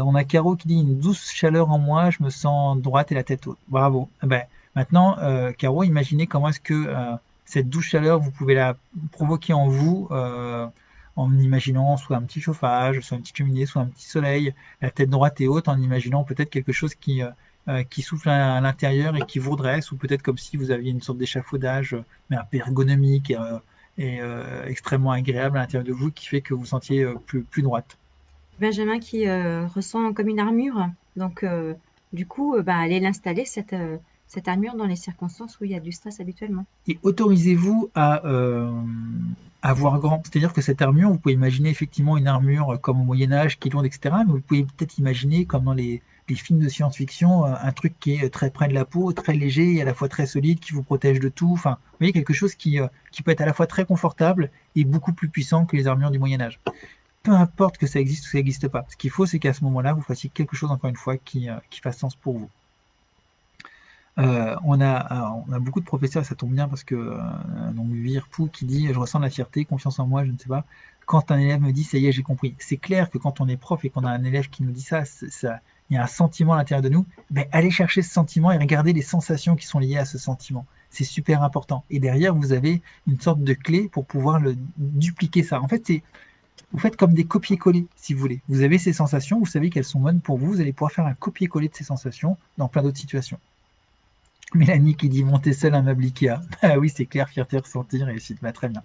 Speaker 1: On a Caro qui dit: une douce chaleur en moi, je me sens droite et la tête haute. Bravo. Maintenant, Caro, imaginez comment est-ce que cette douce chaleur, vous pouvez la provoquer en vous en imaginant soit un petit chauffage, soit une petite cheminée, soit un petit soleil, la tête droite et haute, en imaginant peut-être quelque chose qui souffle à l'intérieur et qui vous redresse, ou peut-être comme si vous aviez une sorte d'échafaudage, mais un peu ergonomique et extrêmement agréable à l'intérieur de vous, qui fait que vous sentiez plus droite.
Speaker 2: Benjamin qui ressent comme une armure. Donc, du coup, bah, allez l'installer, cette armure, dans les circonstances où il y a du stress habituellement.
Speaker 1: Et autorisez-vous à voir grand. C'est-à-dire que cette armure, vous pouvez imaginer effectivement une armure comme au Moyen-Âge qui lourde, etc. Mais vous pouvez peut-être imaginer, comme dans les films de science-fiction, un truc qui est très près de la peau, très léger et à la fois très solide, qui vous protège de tout. Enfin, vous voyez, quelque chose qui peut être à la fois très confortable et beaucoup plus puissant que les armures du Moyen-Âge. Peu importe que ça existe ou ça n'existe pas. Ce qu'il faut, c'est qu'à ce moment-là, vous fassiez quelque chose, encore une fois, qui fasse sens pour vous. On a beaucoup de professeurs, et ça tombe bien parce que donc Virpou qui dit: je ressens de la fierté, confiance en moi, je ne sais pas. Quand un élève me dit: ça y est, j'ai compris. C'est clair que quand on est prof et qu'on a un élève qui nous dit ça, il y a un sentiment à l'intérieur de nous. Allez chercher ce sentiment et regardez les sensations qui sont liées à ce sentiment. C'est super important. Et derrière, vous avez une sorte de clé pour pouvoir le dupliquer ça. En fait, vous faites comme des copier-coller, si vous voulez. Vous avez ces sensations, vous savez qu'elles sont bonnes pour vous, vous allez pouvoir faire un copier-coller de ces sensations dans plein d'autres situations. Mélanie qui dit: monter seul un meuble Ikea. Ah oui, c'est clair, fierté ressentir, réussite. Très bien.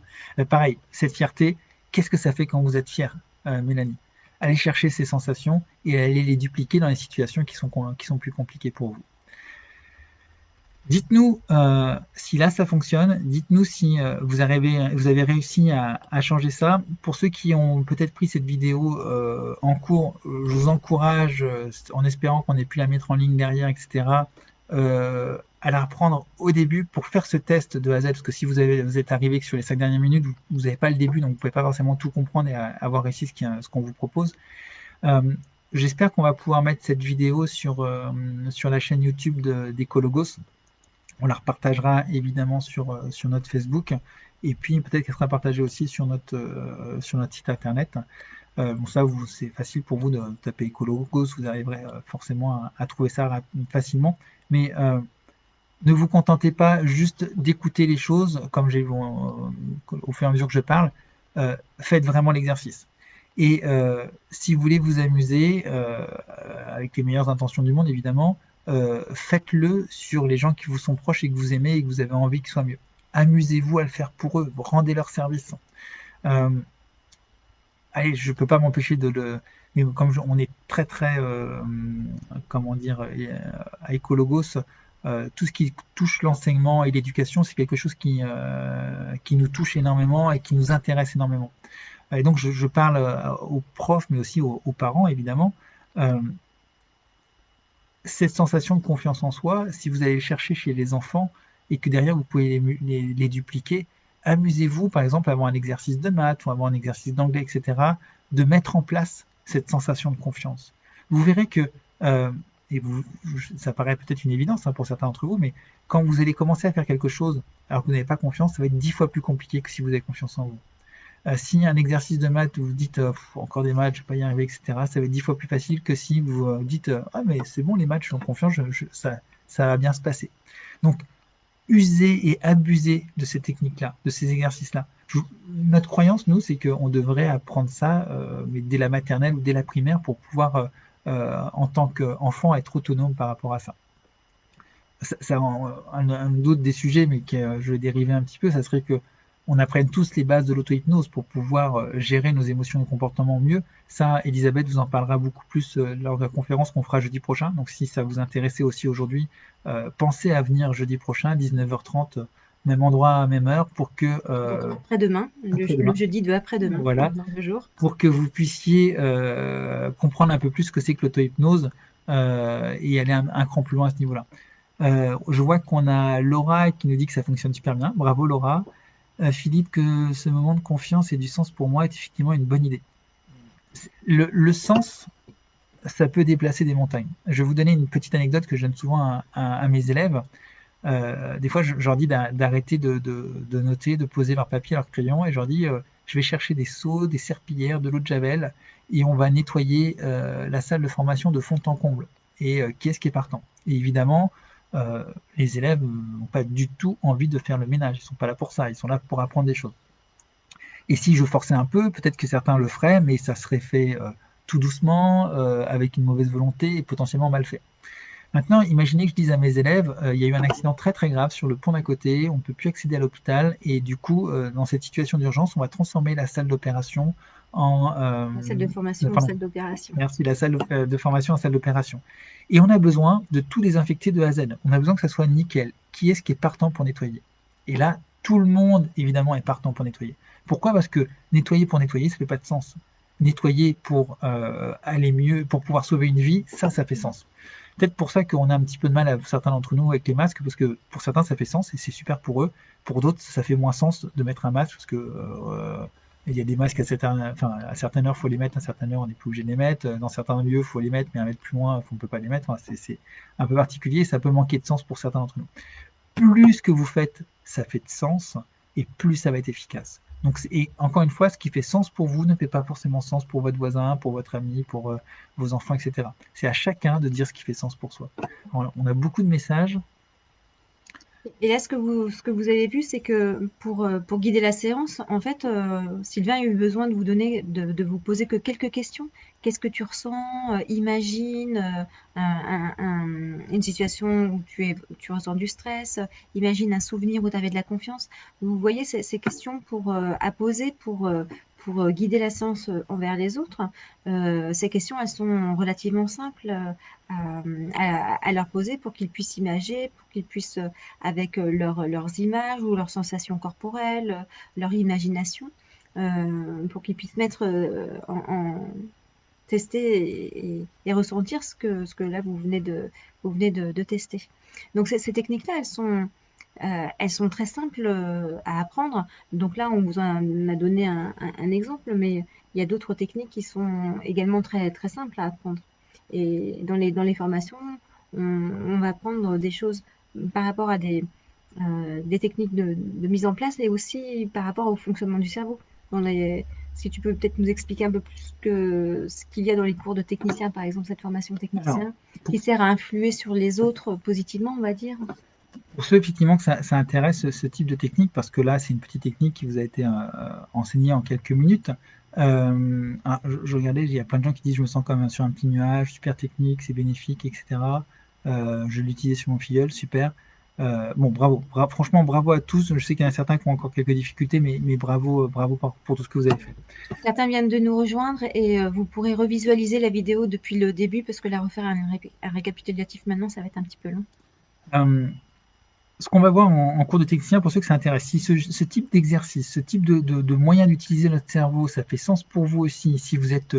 Speaker 1: Pareil, cette fierté, qu'est-ce que ça fait quand vous êtes fier, Mélanie? Allez chercher ces sensations et allez les dupliquer dans les situations qui sont plus compliquées pour vous. Dites-nous si là ça fonctionne. Dites-nous si vous avez réussi à changer ça. Pour ceux qui ont peut-être pris cette vidéo en cours, je vous encourage, en espérant qu'on ait pu la mettre en ligne derrière, etc., à la reprendre au début pour faire ce test de A à Z. Parce que si vous êtes arrivé que sur les 5 dernières minutes, vous n'avez pas le début, donc vous pouvez pas forcément tout comprendre et avoir réussi ce qu'on vous propose. Euh, J'espère qu'on va pouvoir mettre cette vidéo sur la chaîne YouTube d'Ecologos. On la repartagera évidemment sur notre Facebook. Et puis peut-être qu'elle sera partagée aussi sur notre site internet. Bon, ça, c'est facile pour vous de taper Ecologos, vous arriverez forcément à trouver ça facilement. Mais ne vous contentez pas juste d'écouter les choses, comme au fur et à mesure que je parle. Faites vraiment l'exercice. Et si vous voulez vous amuser, avec les meilleures intentions du monde, évidemment, faites-le sur les gens qui vous sont proches et que vous aimez et que vous avez envie qu'ils soient mieux. Amusez-vous à le faire pour eux, rendez leur service. Euh, Allez, je peux pas m'empêcher de le. Mais comme on est très très, comment dire, à Ecologos, tout ce qui touche l'enseignement et l'éducation, c'est quelque chose qui nous touche énormément et qui nous intéresse énormément. Et donc je parle aux profs, mais aussi aux parents, évidemment. Euh, Cette sensation de confiance en soi, si vous allez le chercher chez les enfants et que derrière vous pouvez les dupliquer, amusez-vous, par exemple, avant un exercice de maths ou avant un exercice d'anglais, etc., de mettre en place cette sensation de confiance. Vous verrez que, euh, et ça paraît peut-être une évidence hein, pour certains d'entre vous, mais quand vous allez commencer à faire quelque chose alors que vous n'avez pas confiance, ça va être 10 fois plus compliqué que si vous avez confiance en vous. Si un exercice de maths où vous dites encore des maths, je ne vais pas y arriver, etc., ça va être 10 fois plus facile que si vous dites ah mais c'est bon les maths, je suis en confiance, ça va bien se passer. Donc usez et abusez de ces techniques-là, de ces exercices-là. Notre croyance, nous, c'est qu'on devrait apprendre ça mais dès la maternelle ou dès la primaire pour pouvoir, en tant qu'enfant, être autonome par rapport à ça. Un d'autre des sujets, mais que je vais dériver un petit peu, ça serait que on apprenne tous les bases de l'auto-hypnose pour pouvoir gérer nos émotions et comportements mieux. Ça, Elisabeth vous en parlera beaucoup plus lors de la conférence qu'on fera jeudi prochain. Donc, si ça vous intéressait aussi aujourd'hui, pensez à venir jeudi prochain, 19h30, même endroit, même heure, pour que
Speaker 2: Donc après-demain, le
Speaker 1: après-demain,
Speaker 2: jeudi de après-demain,
Speaker 1: voilà,
Speaker 2: dans 2 jours.
Speaker 1: pour que vous puissiez comprendre un peu plus ce que c'est que l'auto-hypnose et aller un cran plus loin à ce niveau-là. Je vois qu'on a Laura qui nous dit que ça fonctionne super bien. Bravo Laura. Philippe, que ce moment de confiance et du sens pour moi est effectivement une bonne idée. Le sens, ça peut déplacer des montagnes. Je vais vous donner une petite anecdote que je donne souvent à mes élèves. Des fois, je leur dis d'arrêter de noter, de poser leur papier, leur crayon, et je leur dis je vais chercher des seaux, des serpillères, de l'eau de javel, et on va nettoyer la salle de formation de fond en comble. Et qui est-ce qui est partant? Et évidemment, euh, les élèves n'ont pas du tout envie de faire le ménage. Ils sont pas là pour ça. Ils sont là pour apprendre des choses. Et si je forçais un peu, peut-être que certains le feraient, mais ça serait fait tout doucement, avec une mauvaise volonté et potentiellement mal fait. Maintenant, imaginez que je dise à mes élèves, il y a eu un accident très très grave sur le pont d'à côté, on ne peut plus accéder à l'hôpital, et du coup, dans cette situation d'urgence, on va transformer la salle d'opération en...
Speaker 2: La salle de formation en
Speaker 1: pardon,
Speaker 2: salle d'opération.
Speaker 1: merci, la salle de formation en salle d'opération. Et on a besoin de tout désinfecter de A à Z. On a besoin que ça soit nickel. Qui est-ce qui est partant pour nettoyer? Et là, tout le monde, évidemment, est partant pour nettoyer. Pourquoi? Parce que nettoyer pour nettoyer, ça fait pas de sens. Nettoyer pour aller mieux, pour pouvoir sauver une vie, ça fait sens. Peut-être pour ça qu'on a un petit peu de mal, à certains d'entre nous, avec les masques, parce que pour certains, ça fait sens et c'est super pour eux. Pour d'autres, ça fait moins sens de mettre un masque, parce que il y a des masques à certaines heures, il faut les mettre, à certaines heures, on n'est plus obligé de les mettre. Dans certains lieux, il faut les mettre, mais un mètre plus loin, on ne peut pas les mettre. Enfin, c'est un peu particulier, ça peut manquer de sens pour certains d'entre nous. Plus que vous faites, ça fait de sens, et plus ça va être efficace. Donc, et encore une fois, ce qui fait sens pour vous ne fait pas forcément sens pour votre voisin, pour votre ami, pour vos enfants, etc. C'est à chacun de dire ce qui fait sens pour soi. Voilà, on a beaucoup de messages.
Speaker 2: Et là, ce que vous avez vu, c'est que pour guider la séance, en fait, Sylvain a eu besoin de vous donner, de vous poser que quelques questions. Qu'est-ce que tu ressens? Imagine une situation où tu ressens du stress. Imagine un souvenir où tu avais de la confiance. Vous voyez ces questions à poser pour guider la séance envers les autres. Ces questions, elles sont relativement simples à leur poser pour qu'ils puissent imager, pour qu'ils puissent, avec leurs images ou leurs sensations corporelles, leur imagination, pour qu'ils puissent mettre tester et ressentir ce que là vous venez de tester. Donc ces techniques-là, elles sont très simples à apprendre. Donc là, on vous en a donné un exemple, mais il y a d'autres techniques qui sont également très, très simples à apprendre. Et dans les formations, on va apprendre des choses par rapport à des techniques de mise en place, mais aussi par rapport au fonctionnement du cerveau. Si tu peux peut-être nous expliquer un peu plus que ce qu'il y a dans les cours de technicien, par exemple, cette formation
Speaker 1: Alors,
Speaker 2: technicien,
Speaker 1: pour,
Speaker 2: qui sert à influer sur les autres positivement, on va dire.
Speaker 1: pour ceux effectivement que ça intéresse ce type de technique, parce que là, c'est une petite technique qui vous a été enseignée en quelques minutes. Je regardais, il y a plein de gens qui disent je me sens comme sur un petit nuage, super technique, c'est bénéfique, etc. Je l'utilisais sur mon filleul, super. Bon, bravo, franchement, bravo à tous. Je sais qu'il y en a certains qui ont encore quelques difficultés, mais bravo, bravo pour tout ce que vous avez fait.
Speaker 2: Certains viennent de nous rejoindre et vous pourrez revisualiser la vidéo depuis le début parce que la refaire un récapitulatif maintenant, ça va être un petit peu long.
Speaker 1: Euh, Ce qu'on va voir en cours de technicien, pour ceux que ça intéresse, si ce type d'exercice, ce type de moyen d'utiliser notre cerveau, ça fait sens pour vous aussi, si vous êtes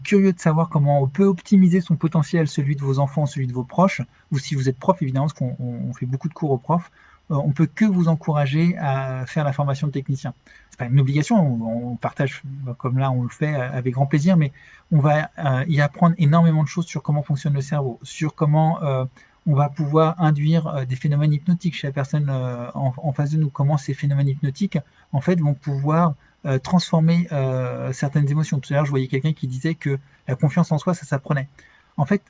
Speaker 1: curieux de savoir comment on peut optimiser son potentiel, celui de vos enfants, celui de vos proches, ou si vous êtes prof, évidemment, parce qu'on fait beaucoup de cours aux profs, on peut que vous encourager à faire la formation de technicien. C'est pas une obligation, on partage comme là on le fait avec grand plaisir, mais on va y apprendre énormément de choses sur comment fonctionne le cerveau, sur comment on va pouvoir induire des phénomènes hypnotiques chez la personne en face de nous. Comment ces phénomènes hypnotiques, en fait, vont pouvoir transformer certaines émotions. Tout à l'heure, je voyais quelqu'un qui disait que la confiance en soi, ça s'apprenait. En fait,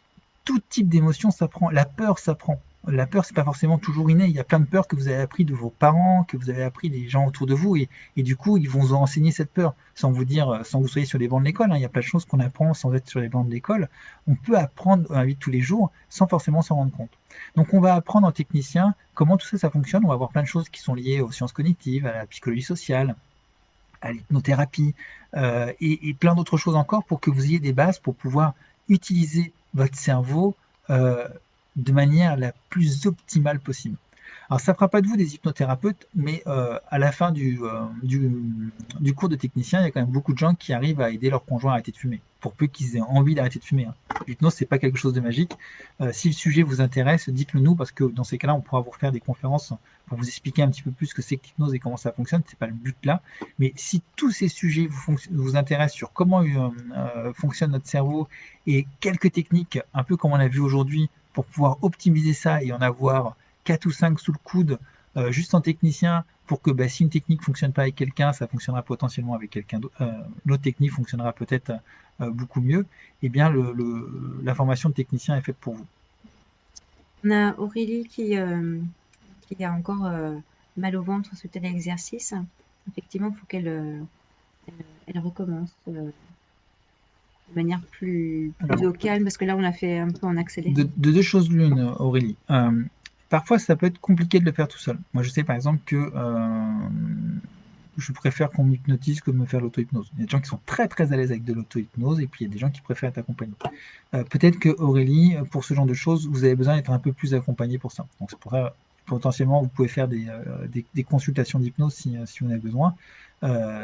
Speaker 1: tout type d'émotion s'apprend. La peur s'apprend. La peur, c'est pas forcément toujours inné. Il y a plein de peurs que vous avez appris de vos parents, que vous avez appris des gens autour de vous, et du coup, ils vont vous enseigner cette peur, sans vous dire, sans que vous soyez sur les bancs de l'école. Hein. Il y a plein de choses qu'on apprend sans être sur les bancs de l'école. On peut apprendre dans la vie de tous les jours sans forcément s'en rendre compte. Donc, on va apprendre en technicien comment tout ça, ça fonctionne. On va voir plein de choses qui sont liées aux sciences cognitives, à la psychologie sociale, à l'hypnothérapie, et plein d'autres choses encore pour que vous ayez des bases pour pouvoir utiliser votre cerveau euh, de manière la plus optimale possible. Alors, ça ne fera pas de vous des hypnothérapeutes, mais à la fin du cours de technicien, il y a quand même beaucoup de gens qui arrivent à aider leur conjoint à arrêter de fumer, pour peu qu'ils aient envie d'arrêter de fumer. Hein. L'hypnose, c'est pas quelque chose de magique. Si le sujet vous intéresse, dites-le nous, parce que dans ces cas-là, on pourra vous faire des conférences pour vous expliquer un petit peu plus ce que c'est que l'hypnose et comment ça fonctionne. C'est pas le but là. Mais si tous ces sujets vous intéressent sur comment fonctionne notre cerveau et quelques techniques, un peu comme on a vu aujourd'hui, pour pouvoir optimiser ça et en avoir 4 ou 5 sous le coude, juste en technicien, pour que si une technique ne fonctionne pas avec quelqu'un, ça fonctionnera potentiellement avec quelqu'un d'autre. L'autre technique fonctionnera peut-être beaucoup mieux. Eh bien, la formation de technicien est faite pour vous.
Speaker 2: On a Aurélie qui a encore mal au ventre suite à l'exercice. Effectivement, il faut elle recommence de manière plus
Speaker 1: Alors,
Speaker 2: au calme parce que là, on l'a fait un peu en accéléré.
Speaker 1: de deux choses l'une, Aurélie. Parfois, ça peut être compliqué de le faire tout seul. Moi, je sais par exemple que je préfère qu'on m'hypnotise que de me faire l'auto-hypnose. Il y a des gens qui sont très très à l'aise avec de l'auto-hypnose et puis il y a des gens qui préfèrent être accompagnés. Peut-être que Aurélie, pour ce genre de choses, vous avez besoin d'être un peu plus accompagné pour ça. Donc c'est pour ça, potentiellement, vous pouvez faire des consultations d'hypnose si vous en avez besoin.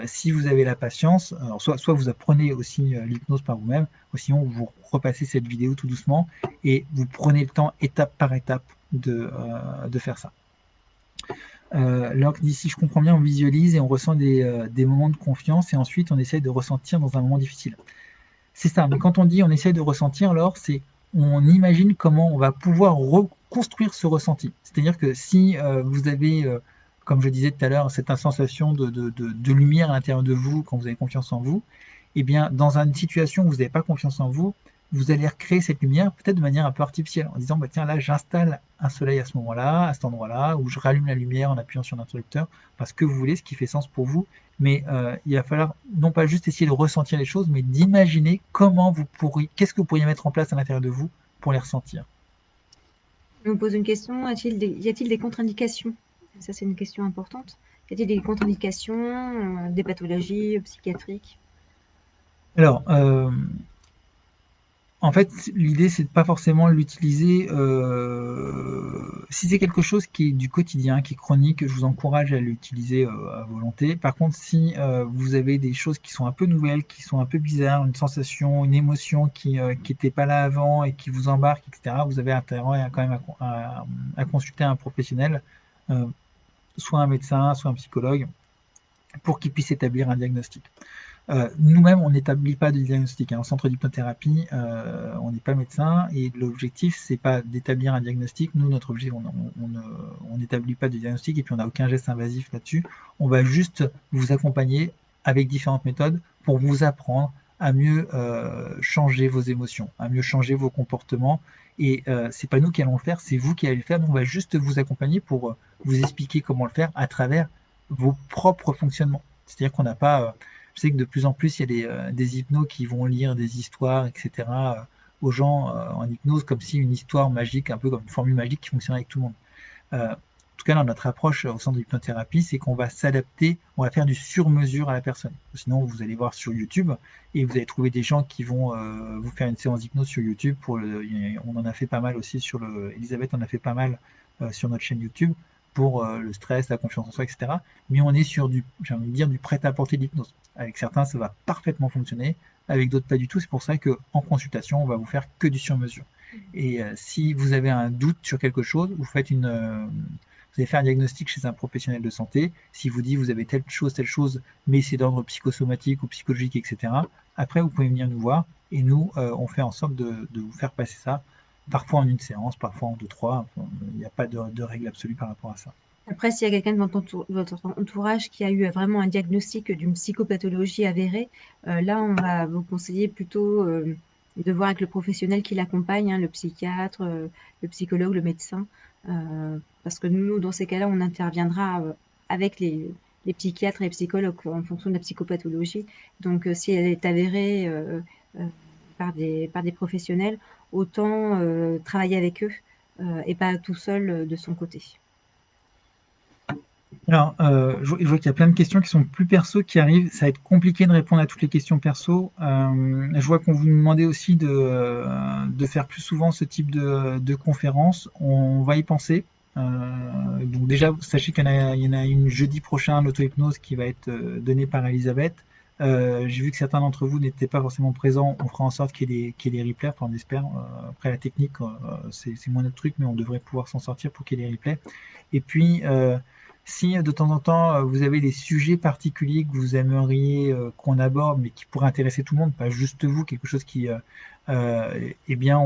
Speaker 1: Si vous avez la patience, alors soit vous apprenez aussi l'hypnose par vous-même, ou sinon vous repassez cette vidéo tout doucement et vous prenez le temps étape par étape de faire ça. Alors que d'ici, je comprends bien, on visualise et on ressent des moments de confiance et ensuite on essaye de ressentir dans un moment difficile. C'est ça, mais quand on dit on essaye de ressentir, alors c'est on imagine comment on va pouvoir reconstruire ce ressenti. C'est-à-dire que si vous avez, comme je disais tout à l'heure, cette sensation de lumière à l'intérieur de vous quand vous avez confiance en vous, eh bien, dans une situation où vous n'avez pas confiance en vous, vous allez recréer cette lumière peut-être de manière un peu artificielle, en disant, bah, tiens, là, j'installe un soleil à ce moment-là, à cet endroit-là, ou je rallume la lumière en appuyant sur l'interrupteur, parce que vous voulez, ce qui fait sens pour vous, mais il va falloir non pas juste essayer de ressentir les choses, mais d'imaginer comment vous pourriez, qu'est-ce que vous pourriez mettre en place à l'intérieur de vous pour les ressentir.
Speaker 2: On me pose une question, y a-t-il des contre-indications? Ça, c'est une question importante. Y a-t-il des contre-indications, des pathologies psychiatriques?
Speaker 1: Alors, en fait, l'idée, c'est de pas forcément l'utiliser. Si c'est quelque chose qui est du quotidien, qui est chronique, je vous encourage à l'utiliser à volonté. Par contre, si vous avez des choses qui sont un peu nouvelles, qui sont un peu bizarres, une sensation, une émotion qui n'était pas là avant et qui vous embarque, etc., vous avez intérêt quand même à consulter un professionnel, euh, soit un médecin, soit un psychologue, pour qu'il puisse établir un diagnostic. Nous-mêmes, on n'établit pas de diagnostic. Hein. En centre d'hypnothérapie, on n'est pas médecin et l'objectif, c'est pas d'établir un diagnostic. Nous, notre objectif, on n'établit pas de diagnostic et puis on n'a aucun geste invasif là-dessus. On va juste vous accompagner avec différentes méthodes pour vous apprendre à mieux changer vos émotions, à mieux changer vos comportements. Et c'est pas nous qui allons le faire, c'est vous qui allez le faire. Donc, on va juste vous accompagner pour vous expliquer comment le faire à travers vos propres fonctionnements. C'est-à-dire qu'on n'a pas je sais que de plus en plus, il y a des hypnos qui vont lire des histoires, etc., aux gens en hypnose, comme si une histoire magique, un peu comme une formule magique qui fonctionne avec tout le monde. En tout cas, dans notre approche au centre d'hypnothérapie, c'est qu'on va s'adapter, on va faire du sur-mesure à la personne. Sinon, vous allez voir sur YouTube et vous allez trouver des gens qui vont vous faire une séance d'hypnose sur YouTube. On en a fait pas mal aussi Elisabeth en a fait pas mal sur notre chaîne YouTube pour le stress, la confiance en soi, etc. Mais on est sur j'ai envie de dire, du prêt-à-porter de l'hypnose. Avec certains, ça va parfaitement fonctionner. Avec d'autres, pas du tout. C'est pour ça qu'en consultation, on va vous faire que du sur-mesure. Et si vous avez un doute sur quelque chose, vous allez faire un diagnostic chez un professionnel de santé. S'il vous dit vous avez telle chose, mais c'est d'ordre psychosomatique ou psychologique, etc. Après, vous pouvez venir nous voir et nous, on fait en sorte de vous faire passer ça, parfois en une séance, parfois en deux, trois. Enfin, il n'y a pas de règle absolue par rapport à ça.
Speaker 2: Après, s'il y a quelqu'un de votre entourage qui a eu vraiment un diagnostic d'une psychopathologie avérée, là, on va vous conseiller plutôt de voir avec le professionnel qui l'accompagne, hein, le psychiatre, le psychologue, le médecin, parce que nous, dans ces cas-là, on interviendra avec les psychiatres et les psychologues en fonction de la psychopathologie. Donc, si elle est avérée euh, par des professionnels, autant travailler avec eux et pas tout seul de son côté.
Speaker 1: Alors, je vois qu'il y a plein de questions qui sont plus perso qui arrivent. Ça va être compliqué de répondre à toutes les questions perso. Je vois qu'on vous demandait aussi de faire plus souvent ce type de conférences. On va y penser. Donc déjà, sachez qu'il y en a une jeudi prochain, l'auto-hypnose, qui va être donnée par Elisabeth. J'ai vu que certains d'entre vous n'étaient pas forcément présents. On fera en sorte qu'il y ait des replays, enfin, on espère. Après, la technique, c'est moins notre truc, mais on devrait pouvoir s'en sortir pour qu'il y ait des replays. Et puis, si de temps en temps vous avez des sujets particuliers que vous aimeriez qu'on aborde, mais qui pourraient intéresser tout le monde, pas juste vous, quelque chose eh bien,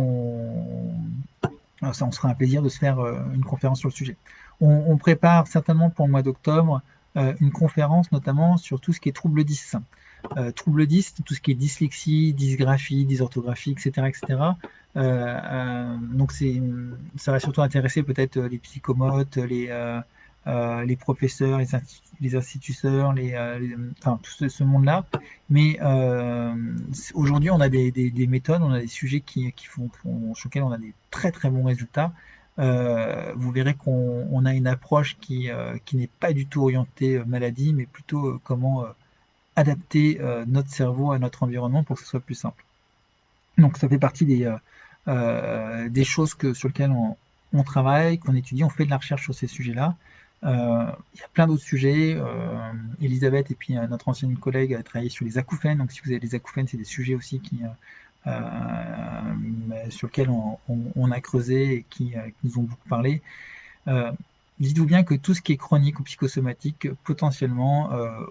Speaker 1: ça, on sera un plaisir de se faire une conférence sur le sujet. On prépare certainement pour le mois d'octobre une conférence notamment sur tout ce qui est troubles 10. Troubles 10, tout ce qui est dyslexie, dysgraphie, dysorthographie, etc. etc. Donc ça va surtout intéresser peut-être les psychomotes, les professeurs, les instituteurs, enfin tout ce monde-là. Mais aujourd'hui, on a des méthodes, on a des sujets sur lesquels on a des très très bons résultats. Vous verrez qu'on a une approche qui n'est pas du tout orientée maladie, mais plutôt comment adapter notre cerveau à notre environnement pour que ce soit plus simple. Donc ça fait partie des choses sur lesquelles on travaille, qu'on étudie, on fait de la recherche sur ces sujets-là. Il y a plein d'autres sujets. Elisabeth et puis notre ancienne collègue a travaillé sur les acouphènes. Donc si vous avez des acouphènes, c'est des sujets aussi sur lesquels on a creusé et qui nous ont beaucoup parlé. Euh, Dites-vous bien que tout ce qui est chronique ou psychosomatique, potentiellement,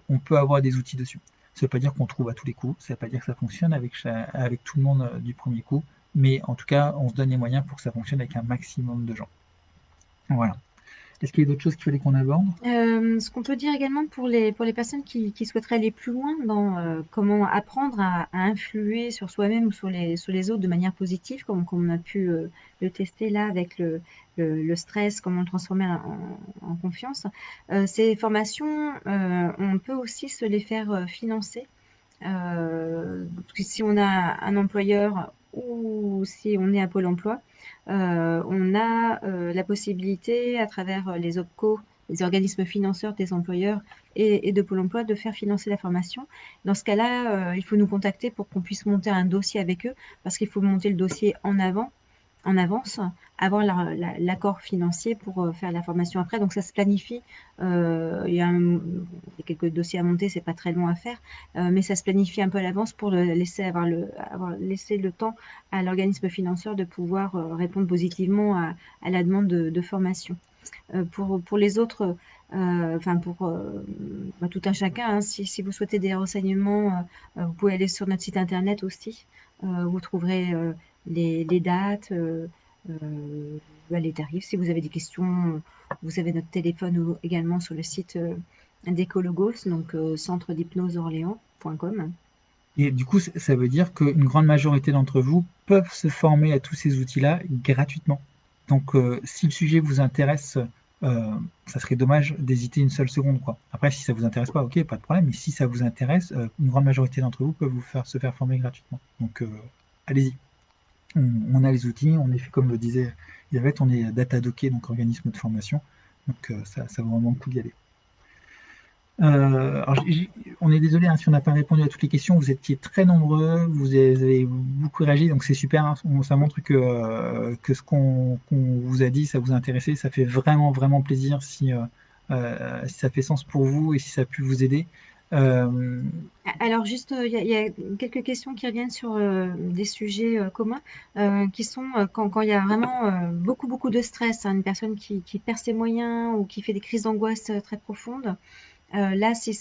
Speaker 1: on peut avoir des outils dessus. Ça ne veut pas dire qu'on trouve à tous les coups, ça ne veut pas dire que ça fonctionne avec tout le monde du premier coup, mais en tout cas, on se donne les moyens pour que ça fonctionne avec un maximum de gens. Voilà. Est-ce qu'il y a d'autres choses qu'il fallait qu'on aborde?
Speaker 2: Ce qu'on peut dire également pour les personnes qui souhaiteraient aller plus loin dans comment apprendre à influer sur soi-même ou sur les autres de manière positive, comme on a pu le tester là avec le stress, comment le transformer en confiance. Ces formations, on peut aussi se les faire financer. Si on a un employeur ou si on est à Pôle emploi, on a la possibilité, à travers les OPCO les organismes financeurs des employeurs et de Pôle emploi de faire financer la formation. Dans ce cas-là, il faut nous contacter pour qu'on puisse monter un dossier avec eux, parce qu'il faut monter le dossier en avance, avoir l'accord financier pour faire la formation après. Donc ça se planifie. Il y a quelques dossiers à monter, c'est pas très long à faire, mais ça se planifie un peu à l'avance pour laisser laisser le temps à l'organisme financeur de pouvoir répondre positivement à la demande de formation. Pour les autres, enfin pour tout un chacun, hein, si vous souhaitez des renseignements, vous pouvez aller sur notre site internet aussi. Vous trouverez les dates, les tarifs. Si vous avez des questions, vous avez notre téléphone également sur le site d'Ecologos, donc centre d'hypnose orléans.com.
Speaker 1: Et du coup, ça veut dire qu'une grande majorité d'entre vous peuvent se former à tous ces outils-là gratuitement. Donc, si le sujet vous intéresse, ça serait dommage d'hésiter une seule seconde, quoi. Après, si ça vous intéresse pas, ok, pas de problème. Mais si ça vous intéresse, une grande majorité d'entre vous peuvent se faire former gratuitement. Donc, allez-y. On a les outils, on est fait comme le disait Yvette, on est data docké, donc organisme de formation. Donc, ça vaut vraiment le coup d'y aller. Alors, on est désolé hein, si on n'a pas répondu à toutes les questions. Vous étiez très nombreux, vous avez beaucoup réagi, donc c'est super. Hein, ça montre que ce qu'on vous a dit, ça vous a intéressé. Ça fait vraiment, vraiment plaisir si ça fait sens pour vous et si ça a pu vous aider.
Speaker 2: Alors juste, il y a quelques questions qui reviennent sur des sujets communs, qui sont quand il y a vraiment beaucoup, beaucoup de stress, hein, une personne qui perd ses moyens ou qui fait des crises d'angoisse très profondes. Là, si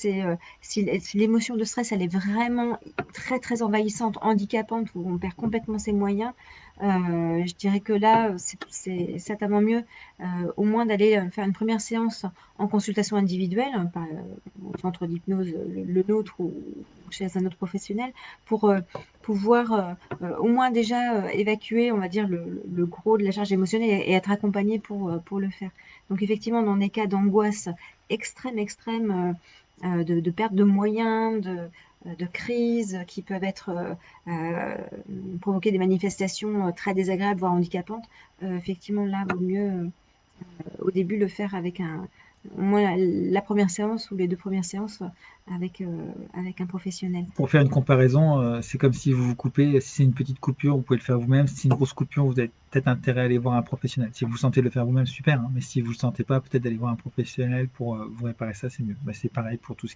Speaker 2: l'émotion de stress, elle est vraiment très, très envahissante, handicapante, où on perd complètement ses moyens, je dirais que là, c'est certainement mieux, au moins d'aller faire une première séance en consultation individuelle, hein, au centre d'hypnose, le nôtre ou chez un autre professionnel, pour pouvoir au moins déjà évacuer, on va dire, le gros de la charge émotionnelle et être accompagné pour le faire. Donc effectivement, dans des cas d'angoisse extrême, de perte de moyens, de crises qui peuvent être provoquer des manifestations très désagréables, voire handicapantes, effectivement, là, vaut mieux au début le faire avec au moins la première séance ou les 2 premières séances avec un professionnel.
Speaker 1: Pour faire une comparaison, c'est comme si vous vous coupez. Si c'est une petite coupure, vous pouvez le faire vous-même. Si c'est une grosse coupure, vous avez peut-être intérêt à aller voir un professionnel. Si vous sentez le faire vous-même, super. Hein, mais si vous ne le sentez pas, peut-être d'aller voir un professionnel pour vous réparer ça, c'est mieux. Bah, c'est pareil pour tous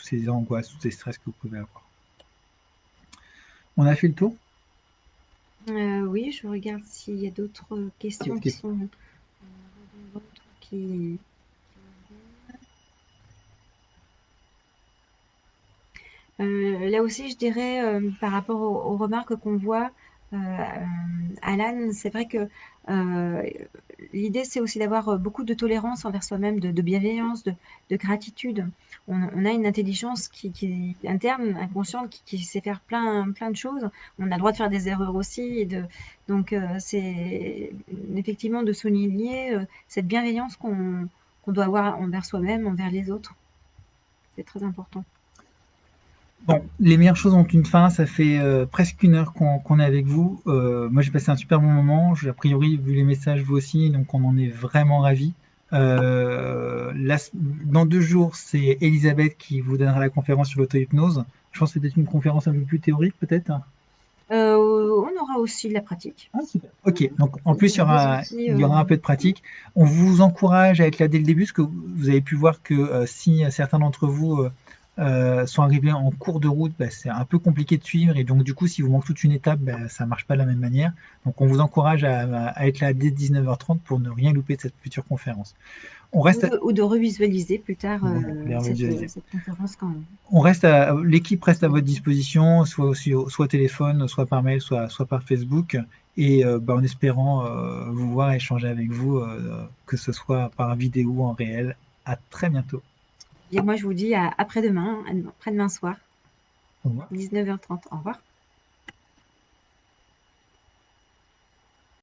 Speaker 1: ces angoisses, tous ces stress que vous pouvez avoir. On a fait le tour?
Speaker 2: Oui, je regarde s'il y a d'autres questions
Speaker 1: D'autres
Speaker 2: qui
Speaker 1: questions?
Speaker 2: sont redondantes qui là aussi, je dirais, par rapport aux remarques qu'on voit, Alan, c'est vrai que l'idée, c'est aussi d'avoir beaucoup de tolérance envers soi-même, de bienveillance, de gratitude. On a une intelligence qui est interne, inconsciente, qui sait faire plein de choses. On a le droit de faire des erreurs aussi. Donc, c'est effectivement de souligner cette bienveillance qu'on doit avoir envers soi-même, envers les autres. C'est très important.
Speaker 1: Bon, les meilleures choses ont une fin. Ça fait presque 1 heure qu'on est avec vous. Moi, j'ai passé un super bon moment. J'ai a priori vu les messages vous aussi, donc on en est vraiment ravis. Dans 2 jours, c'est Elisabeth qui vous donnera la conférence sur l'auto-hypnose. Je pense que c'est peut-être une conférence un peu plus théorique, peut-être.
Speaker 2: On aura aussi de la pratique.
Speaker 1: Ah, super. Ok, donc en plus,
Speaker 2: Des outils.
Speaker 1: il y aura un peu de pratique. On vous encourage à être là dès le début, parce que vous avez pu voir que si certains d'entre vous sont arrivés en cours de route, bah, c'est un peu compliqué de suivre. Et donc, du coup, si vous manquez toute une étape, bah, ça ne marche pas de la même manière. Donc, on vous encourage à être là dès 19h30 pour ne rien louper de cette future conférence. On reste
Speaker 2: Ou de revisualiser plus tard
Speaker 1: voilà, les revisualiser.
Speaker 2: cette conférence quand même.
Speaker 1: L'équipe reste à votre disposition, soit téléphone, soit par mail, soit par Facebook, et bah, en espérant vous voir échanger avec vous, que ce soit par vidéo ou en réel. À très bientôt.
Speaker 2: Et moi, je vous dis à après-demain, après-demain soir,
Speaker 1: Au revoir.
Speaker 2: 19h30. Au revoir.